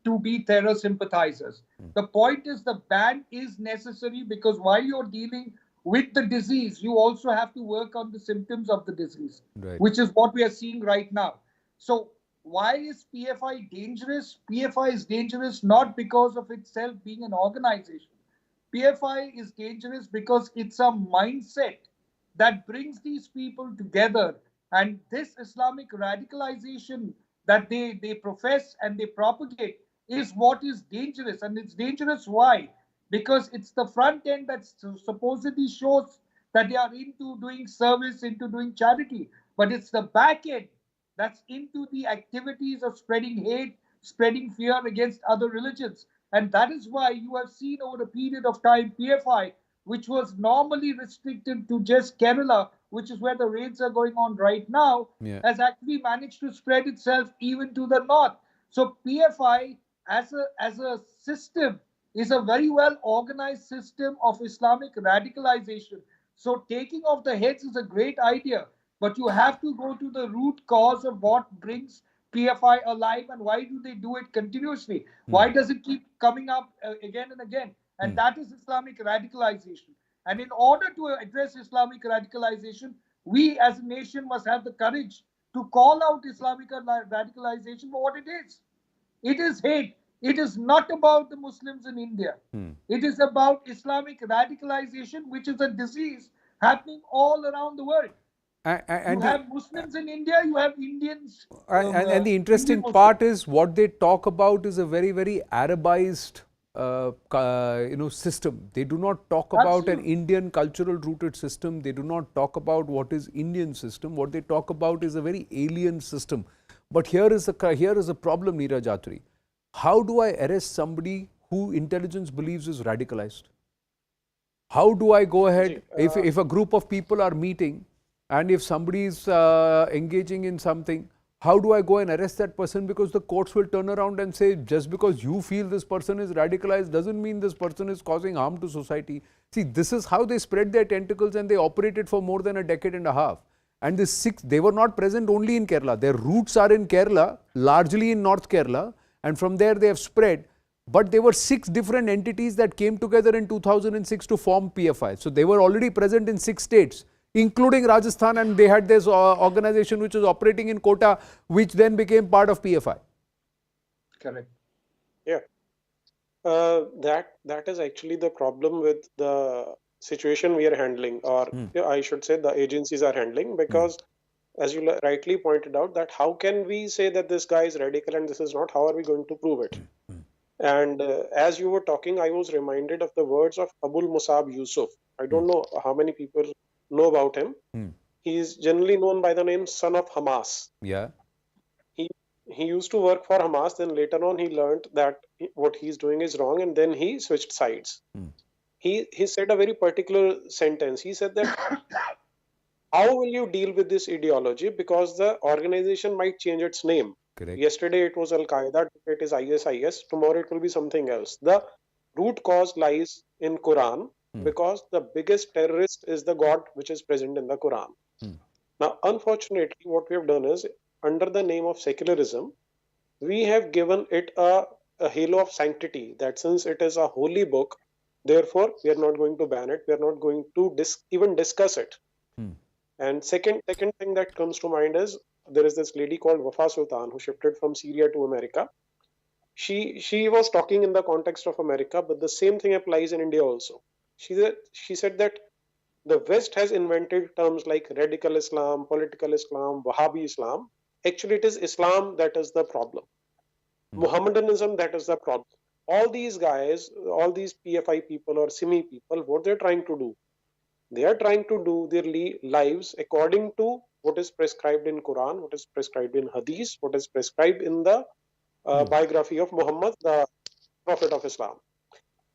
to be terror sympathizers. The point is the ban is necessary because while you're dealing with the disease, you also have to work on the symptoms of the disease, which is what we are seeing right now. So why is PFI dangerous? PFI is dangerous not because of itself being an organization. PFI is dangerous because it's a mindset that brings these people together. And this Islamic radicalization that they profess and they propagate is what is dangerous. And it's dangerous why? Because it's the front end that supposedly shows that they are into doing service, into doing charity. But it's the back end that's into the activities of spreading hate, spreading fear against other religions. And that is why you have seen over a period of time PFI, which was normally restricted to just Kerala, which is where the raids are going on right now, has actually managed to spread itself even to the north. So PFI as a system is a very well organized system of Islamic radicalization. So taking off the heads is a great idea, but you have to go to the root cause of what brings PFI alive and why do they do it continuously? Why does it keep coming up again and again? And that is Islamic radicalization. And in order to address Islamic radicalization, we as a nation must have the courage to call out Islamic radicalization for what it is. It is hate. It is not about the Muslims in India. It is about Islamic radicalization, which is a disease happening all around the world. You have Muslims in India, you have Indians. And the interesting part is what they talk about is a very, very Arabized system. They do not talk about an Indian cultural rooted system. They do not talk about what is Indian system. What they talk about is a very alien system. But here is a problem, Neeraj Atri. How do I arrest somebody who intelligence believes is radicalized? How do I go ahead if a group of people are meeting and if somebody is engaging in something? How do I go and arrest that person? Because the courts will turn around and say, just because you feel this person is radicalized doesn't mean this person is causing harm to society. See, this is how they spread their tentacles, and they operated for more than a decade and a half. And they were not present only in Kerala. Their roots are in Kerala, largely in North Kerala, and from there they have spread. But there were 6 different entities that came together in 2006 to form PFI. So they were already present in 6 states, including Rajasthan, and they had this organization which was operating in Kota, which then became part of PFI. Correct. Yeah. That is actually the problem with the situation we are handling, or I should say the agencies are handling, because as you rightly pointed out, that how can we say that this guy is radical and this is not? How are we going to prove it? And as you were talking, I was reminded of the words of Abul Musab Yusuf. I don't know how many people know about him. He is generally known by the name Son of Hamas. Yeah. He used to work for Hamas, then later on he learned that what he's doing is wrong, and then he switched sides. He said a very particular sentence. He said that how will you deal with this ideology? Because the organization might change its name. Correct. Yesterday it was Al-Qaeda, it is ISIS, tomorrow it will be something else. The root cause lies in Quran, because the biggest terrorist is the God which is present in the Quran. Now, unfortunately, what we have done is, under the name of secularism, we have given it a halo of sanctity, that since it is a holy book, therefore we are not going to ban it, we are not going to even discuss it. And second thing that comes to mind is, there is this lady called Wafa Sultan who shifted from Syria to America. She was talking in the context of America, but the same thing applies in India also. She said that The West has invented terms like radical Islam, political Islam, Wahhabi Islam. Actually, it is Islam that is the problem. Mohammedanism, that is the problem. All these guys, all these PFI people or Simi people, what they're trying to do? They are trying to do their lives according to what is prescribed in Quran, what is prescribed in Hadith, what is prescribed in the biography of Muhammad, the Prophet of Islam.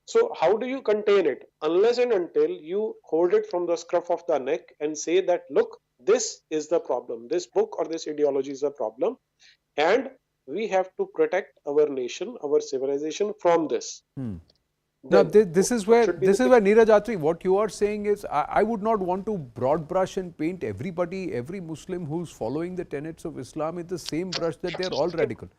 So how do you contain it? Unless and until you hold it from the scruff of the neck and say that, look, this is the problem. This book or this ideology is the problem. And we have to protect our nation, our civilization from this. Now, this is where Neeraj Atri, what you are saying is, I would not want to broad brush and paint everybody, every Muslim who's following the tenets of Islam in the same brush that they're all radical.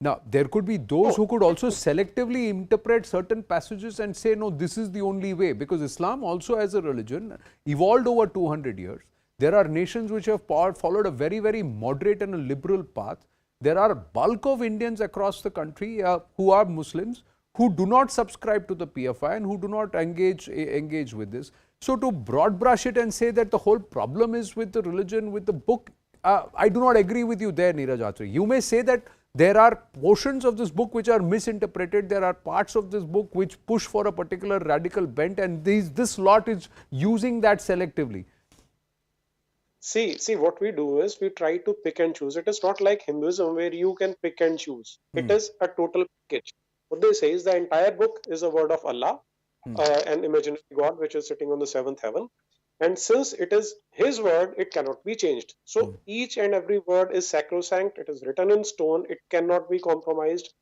Now, there could be those who could also selectively interpret certain passages and say, no, this is the only way, because Islam also as a religion evolved over 200 years. There are nations which have followed a very, very moderate and a liberal path. There are bulk of Indians across the country who are Muslims, who do not subscribe to the PFI and who do not engage with this. So to broad brush it and say that the whole problem is with the religion, with the book, I do not agree with you there, Neeraj Atri. You may say that there are portions of this book which are misinterpreted, there are parts of this book which push for a particular radical bent, and this lot is using that selectively. See, what we do is we try to pick and choose. It is not like Hinduism where you can pick and choose. It is a total package. What they say is the entire book is a word of Allah, an imaginary God which is sitting on the seventh heaven. And since it is His word, it cannot be changed. So each and every word is sacrosanct. It is written in stone. It cannot be compromised.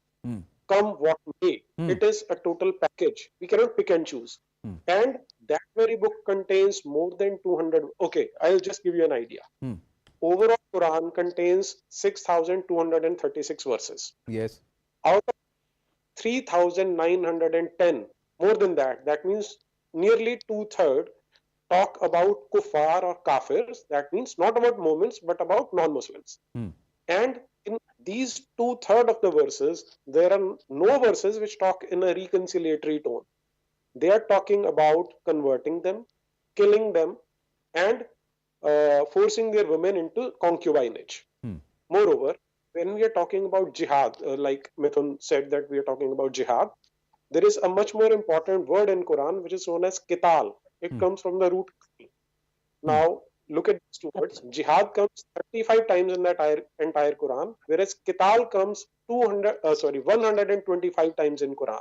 Come what may. It is a total package. We cannot pick and choose. And that very book contains more than 200. Okay, I'll just give you an idea. Overall, Quran contains 6,236 verses. Yes. Out of 3,910, more than that, that means nearly 2/3 talk about kuffar or kafirs. That means not about Muslims, but about non-Muslims. And in these 2/3 of the verses, there are no verses which talk in a reconciliatory tone. They are talking about converting them, killing them, and forcing their women into concubinage. Moreover, when we are talking about jihad, like Mithun said that we are talking about jihad, there is a much more important word in Quran which is known as qital. It comes from the root. Now, look at these two words. Jihad comes 35 times in that entire Quran, whereas qital comes 125 times in Quran.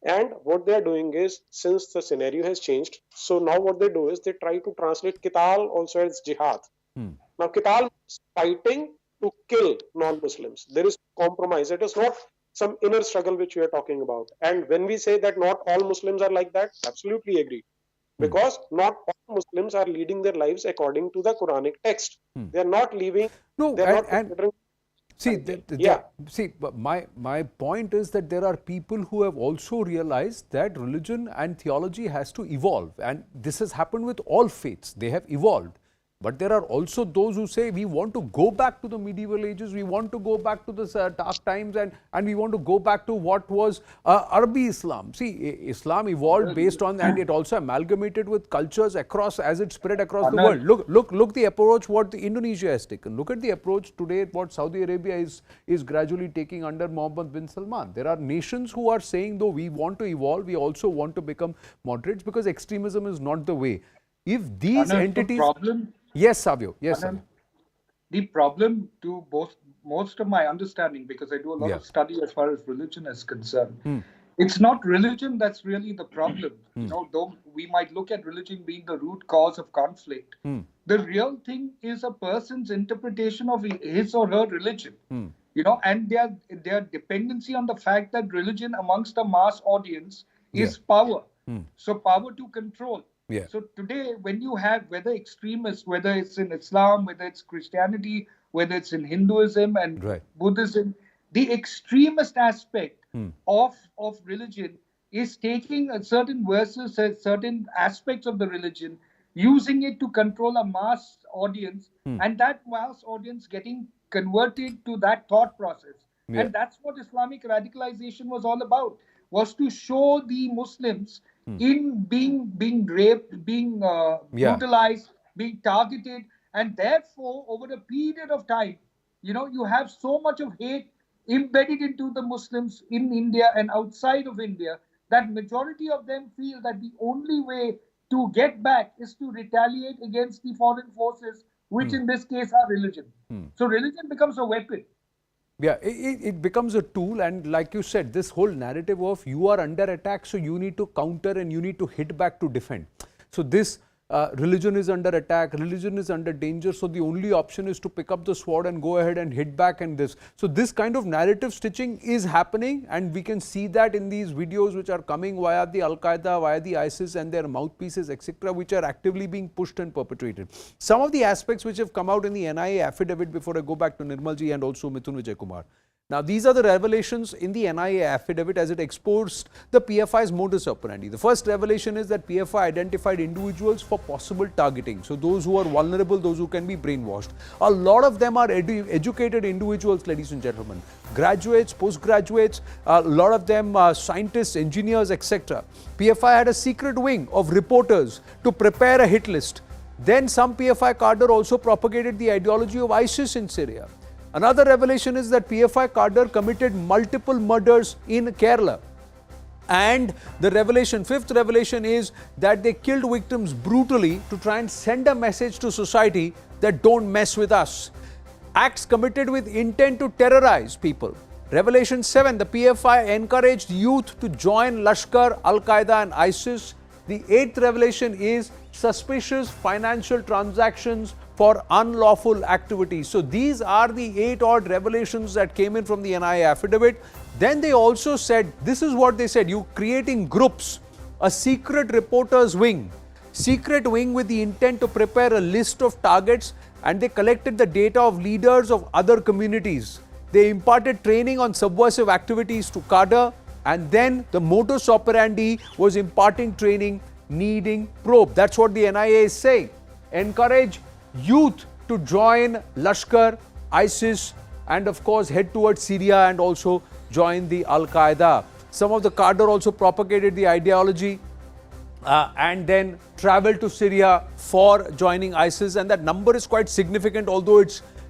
And what they are doing is, since the scenario has changed, so now what they do is they try to translate qital also as jihad. Now, qital means fighting to kill non-Muslims. There is compromise. It is not some inner struggle which we are talking about. And when we say that not all Muslims are like that, absolutely agree. Because not all Muslims are leading their lives according to the Quranic text. They are not leaving. No, they are not considering. See, my point is that there are people who have also realized that religion and theology has to evolve, and this has happened with all faiths. They have evolved. But there are also those who say we want to go back to the medieval ages, we want to go back to the dark times, and we want to go back to what was Arabi Islam. See, Islam evolved based on, and it also amalgamated with cultures across, as it spread across the world. Look the approach what Indonesia has taken. Look at the approach today what Saudi Arabia is gradually taking under Mohammed bin Salman. There are nations who are saying, though we want to evolve, we also want to become moderates, because extremism is not the way. If these entities... Yes, Savio. Yes, Savio. The problem to most of my understanding, because I do a lot of study as far as religion is concerned, it's not religion that's really the problem. You know, though we might look at religion being the root cause of conflict, the real thing is a person's interpretation of his or her religion. You know, and their dependency on the fact that religion amongst the mass audience is power. So power to control. So today, when you have whether extremists, whether it's in Islam, whether it's Christianity, whether it's in Hinduism and Buddhism, the extremist aspect of religion is taking a certain verses, certain aspects of the religion, using it to control a mass audience, and that mass audience getting converted to that thought process. And that's what Islamic radicalization was all about, was to show the Muslims in being raped, being brutalized, being targeted, and therefore over a period of time, you have so much of hate embedded into the Muslims in India and outside of India that majority of them feel that the only way to get back is to retaliate against the foreign forces, which in this case are religion. So religion becomes a weapon. Yeah, it becomes a tool, and like you said, this whole narrative of you are under attack, so you need to counter and you need to hit back to defend. So this religion is under attack, religion is under danger, so the only option is to pick up the sword and go ahead and hit back and this. So this kind of narrative stitching is happening, and we can see that in these videos which are coming via the Al-Qaeda, via the ISIS and their mouthpieces, etc., which are actively being pushed and perpetrated. Some of the aspects which have come out in the NIA affidavit, before I go back to Nirmalji and also Mithun Vijay Kumar. Now, these are the revelations in the NIA affidavit as it exposed the PFI's modus operandi. The first revelation is that PFI identified individuals for possible targeting. So, those who are vulnerable, those who can be brainwashed. A lot of them are educated individuals, ladies and gentlemen. Graduates, postgraduates, a lot of them are scientists, engineers, etc. PFI had a secret wing of reporters to prepare a hit list. Then some PFI cadre also propagated the ideology of ISIS in Syria. Another revelation is that PFI cadre committed multiple murders in Kerala. And the revelation, fifth revelation, is that they killed victims brutally to try and send a message to society that don't mess with us. Acts committed with intent to terrorize people. Revelation 7, the PFI encouraged youth to join Lashkar, Al-Qaeda and ISIS. The eighth revelation is suspicious financial transactions for unlawful activities. So these are the 8 odd revelations that came in from the NIA affidavit. Then they also said, this is what they said, you creating groups, a secret reporters wing with the intent to prepare a list of targets, and they collected the data of leaders of other communities. They imparted training on subversive activities to cadre, and then the modus operandi was imparting training needing probe. That's what the NIA is saying. Encourage youth to join Lashkar, ISIS, and of course head towards Syria and also join the Al-Qaeda. Some of the cadre also propagated the ideology and then traveled to Syria for joining ISIS, and that number is quite significant, although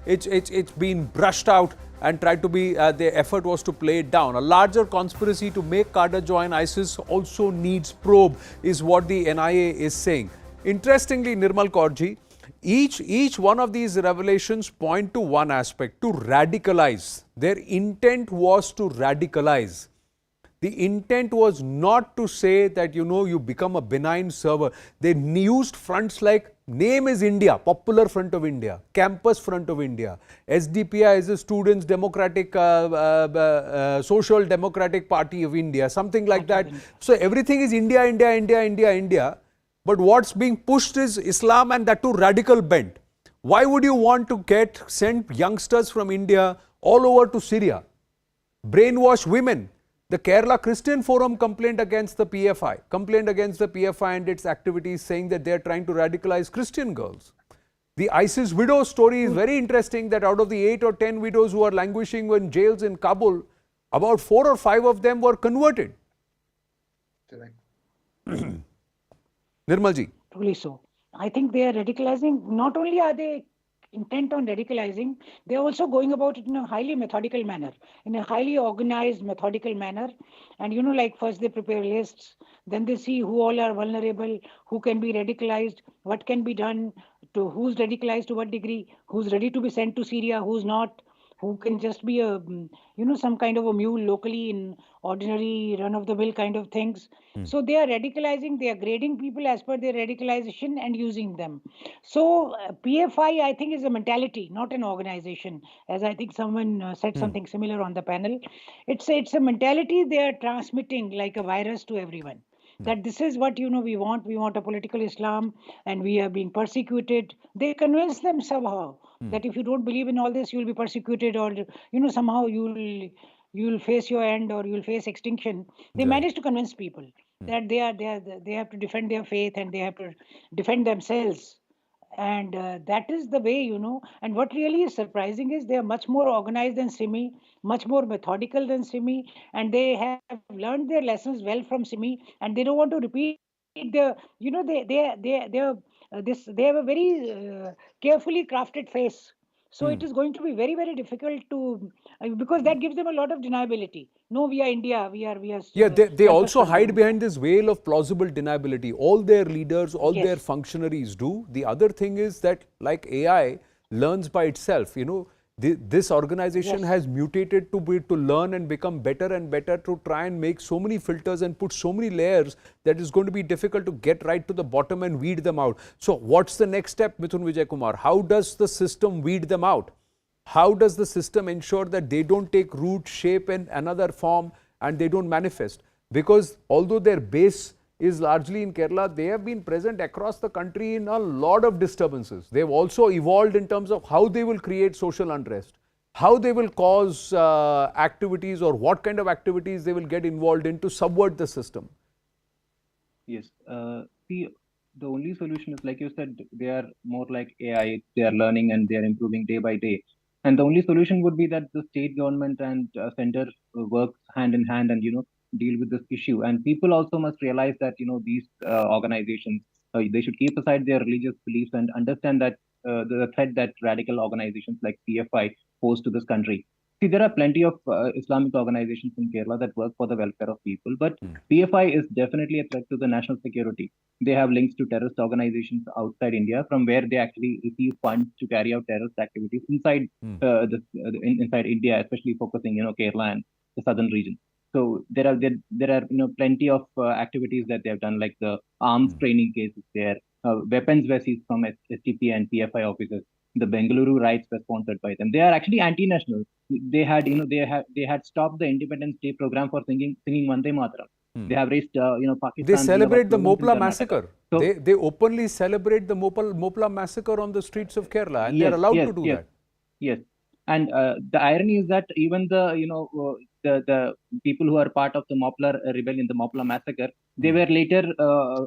it's been brushed out and tried to be, the effort was to play it down. A larger conspiracy to make cadre join ISIS also needs probe, is what the NIA is saying. Interestingly, Nirmal Kaurji, each one of these revelations point to one aspect, to radicalize. Their intent was to radicalize. The intent was not to say that, you become a benign server. They used fronts like name is India, Popular Front of India, Campus Front of India. SDPI is the Students Democratic, Social Democratic Party of India, something like that. So everything is India, India, India, India, India. But what's being pushed is Islam, and that too radical bent. Why would you want to send youngsters from India all over to Syria? Brainwash women. The Kerala Christian Forum complained against the PFI and its activities, saying that they are trying to radicalize Christian girls. The ISIS widow story is very interesting, that out of the 8 or 10 widows who are languishing in jails in Kabul, about 4 or 5 of them were converted. Correct. Nirmalji. Truly so. I think they are radicalizing. Not only are they intent on radicalizing, they are also going about it in a highly methodical manner, in a highly organized, methodical manner. And like first they prepare lists, then they see who all are vulnerable, who can be radicalized, what can be done, to who's radicalized to what degree, who's ready to be sent to Syria, who's not, who can just be a, some kind of a mule locally in ordinary run-of-the-mill kind of things. So they are radicalizing, they are grading people as per their radicalization and using them. So PFI, I think, is a mentality, not an organization. As I think someone said something similar on the panel. It's a mentality they are transmitting like a virus to everyone. That this is what we want a political Islam, and we are being persecuted. They convince them somehow that if you don't believe in all this, you'll be persecuted, or somehow you'll face your end, or you'll face extinction. They manage to convince people that they have to defend their faith, and they have to defend themselves. And that is the way, and what really is surprising is they are much more organized than Simi, much more methodical than Simi, and they have learned their lessons well from Simi, and they don't want to repeat the, they have a very carefully crafted face. So it is going to be very, very difficult to, because that gives them a lot of deniability. No, we are India. We are Yeah, they also self-assured. hide behind this veil of plausible deniability. All their leaders, all their Yes. functionaries do. The other thing is that, like AI learns by itself, this organization Yes. has mutated to learn and become better and better, to try and make so many filters and put so many layers that it's going to be difficult to get right to the bottom and weed them out. So what's the next step, Mithun Vijay Kumar? How does the system weed them out? How does the system ensure that they don't take root, shape in another form and they don't manifest? Because although their base is largely in Kerala, they have been present across the country in a lot of disturbances. They've also evolved in terms of how they will create social unrest, how they will cause activities, or what kind of activities they will get involved in to subvert the system. Yes. See, the only solution is, like you said, they are more like AI. They are learning and they are improving day by day. And the only solution would be that the state government and center works hand in hand and, deal with this issue. And people also must realize that, these organizations, they should keep aside their religious beliefs and understand that the threat that radical organizations like PFI pose to this country. See, there are plenty of Islamic organizations in Kerala that work for the welfare of people, but PFI is definitely a threat to the national security. They have links to terrorist organizations outside India, from where they actually receive funds to carry out terrorist activities inside inside India, especially focusing, Kerala and the southern region. So there are plenty of activities that they have done, like the arms training cases there. Weapons were seized from STP and PFI officers. The Bengaluru riots were sponsored by them. They are actually anti-national. They had, they had stopped the Independence Day program for singing Vande Mataram. They have raised, Pakistan. They celebrate the Mopla massacre. So, they openly celebrate the Mopla massacre on the streets of Kerala, and they're allowed to do that. Yes, and the irony is that even the the people who are part of the Mopla rebellion, the Mopla massacre, they were later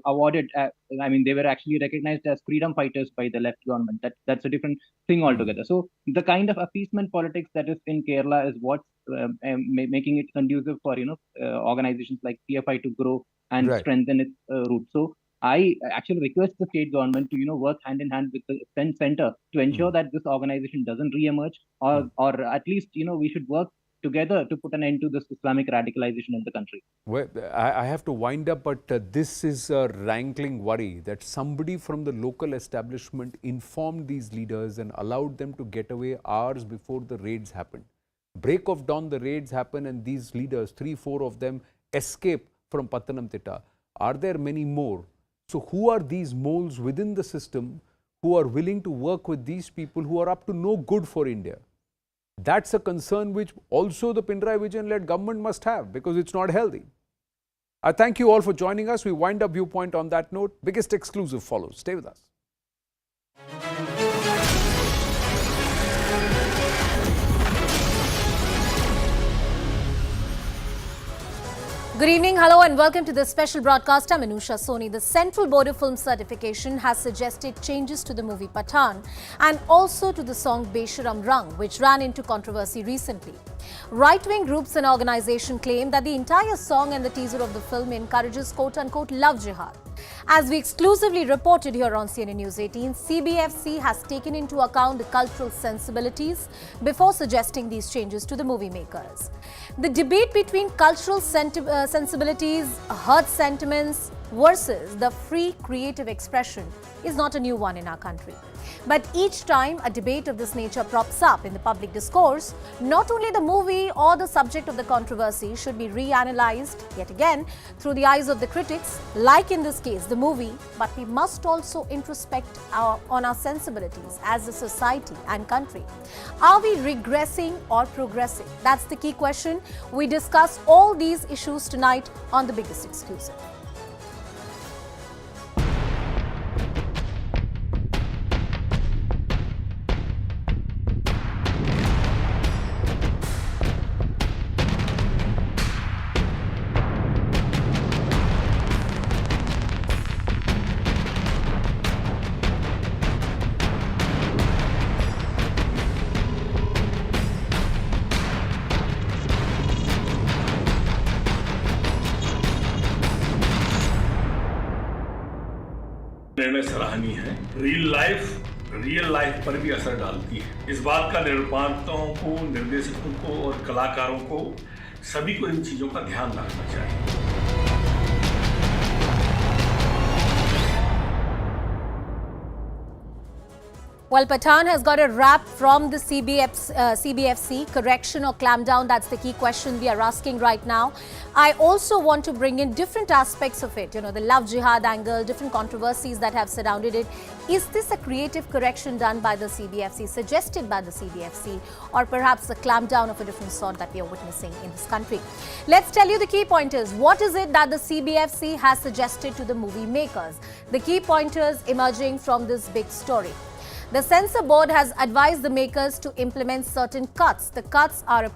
awarded. They were actually recognized as freedom fighters by the left government. That's a different thing altogether. So the kind of appeasement politics that is in Kerala is what's making it conducive for organizations like PFI to grow and strengthen its roots. So I actually request the state government to work hand in hand with the center to ensure that this organization doesn't re-emerge, or at least we should work together to put an end to this Islamic radicalization in the country. Well, I have to wind up, but this is a rankling worry that somebody from the local establishment informed these leaders and allowed them to get away hours before the raids happened. Break of dawn, the raids happen, and these leaders, 3-4 of them, escape from Pathanamthitta. Are there many more? So who are these moles within the system who are willing to work with these people who are up to no good for India? That's a concern which also the Pinarayi Vijayan-led government must have, because it's not healthy. I thank you all for joining us. We wind up Viewpoint on that note. Biggest exclusive follows. Stay with us. Good evening, hello and welcome to this special broadcast. I'm Anusha Soni. The Central Board of Film Certification has suggested changes to the movie Pathaan and also to the song Besharam Rang, which ran into controversy recently. Right-wing groups and organizations claim that the entire song and the teaser of the film encourages quote-unquote love jihad. As we exclusively reported here on CNN News 18, CBFC has taken into account the cultural sensibilities before suggesting these changes to the movie makers. The debate between cultural sensibilities, hurt sentiments versus the free creative expression is not a new one in our country. But each time a debate of this nature props up in the public discourse, not only the movie or the subject of the controversy should be reanalyzed yet again through the eyes of the critics, like in this case the movie, but we must also introspect on our sensibilities as a society and country. Are we regressing or progressing? That's the key question. We discuss all these issues tonight on The Biggest Exclusive. निर्णय सराहनीय है। Real life पर भी असर डालती है। इस बात का निर्माताओं को, निर्देशकों को और कलाकारों को, सभी को इन चीजों का ध्यान रखना चाहिए। Well, Pathaan has got a rap from the CBFC. Correction or clampdown, that's the key question we are asking right now. I also want to bring in different aspects of it. You know, the love jihad angle, different controversies that have surrounded it. Is this a creative correction done by the CBFC, suggested by the CBFC, or perhaps a clampdown of a different sort that we are witnessing in this country? Let's tell you the key pointers. What is it that the CBFC has suggested to the movie makers? The key pointers emerging from this big story. The Censor Board has advised the makers to implement certain cuts. The cuts are a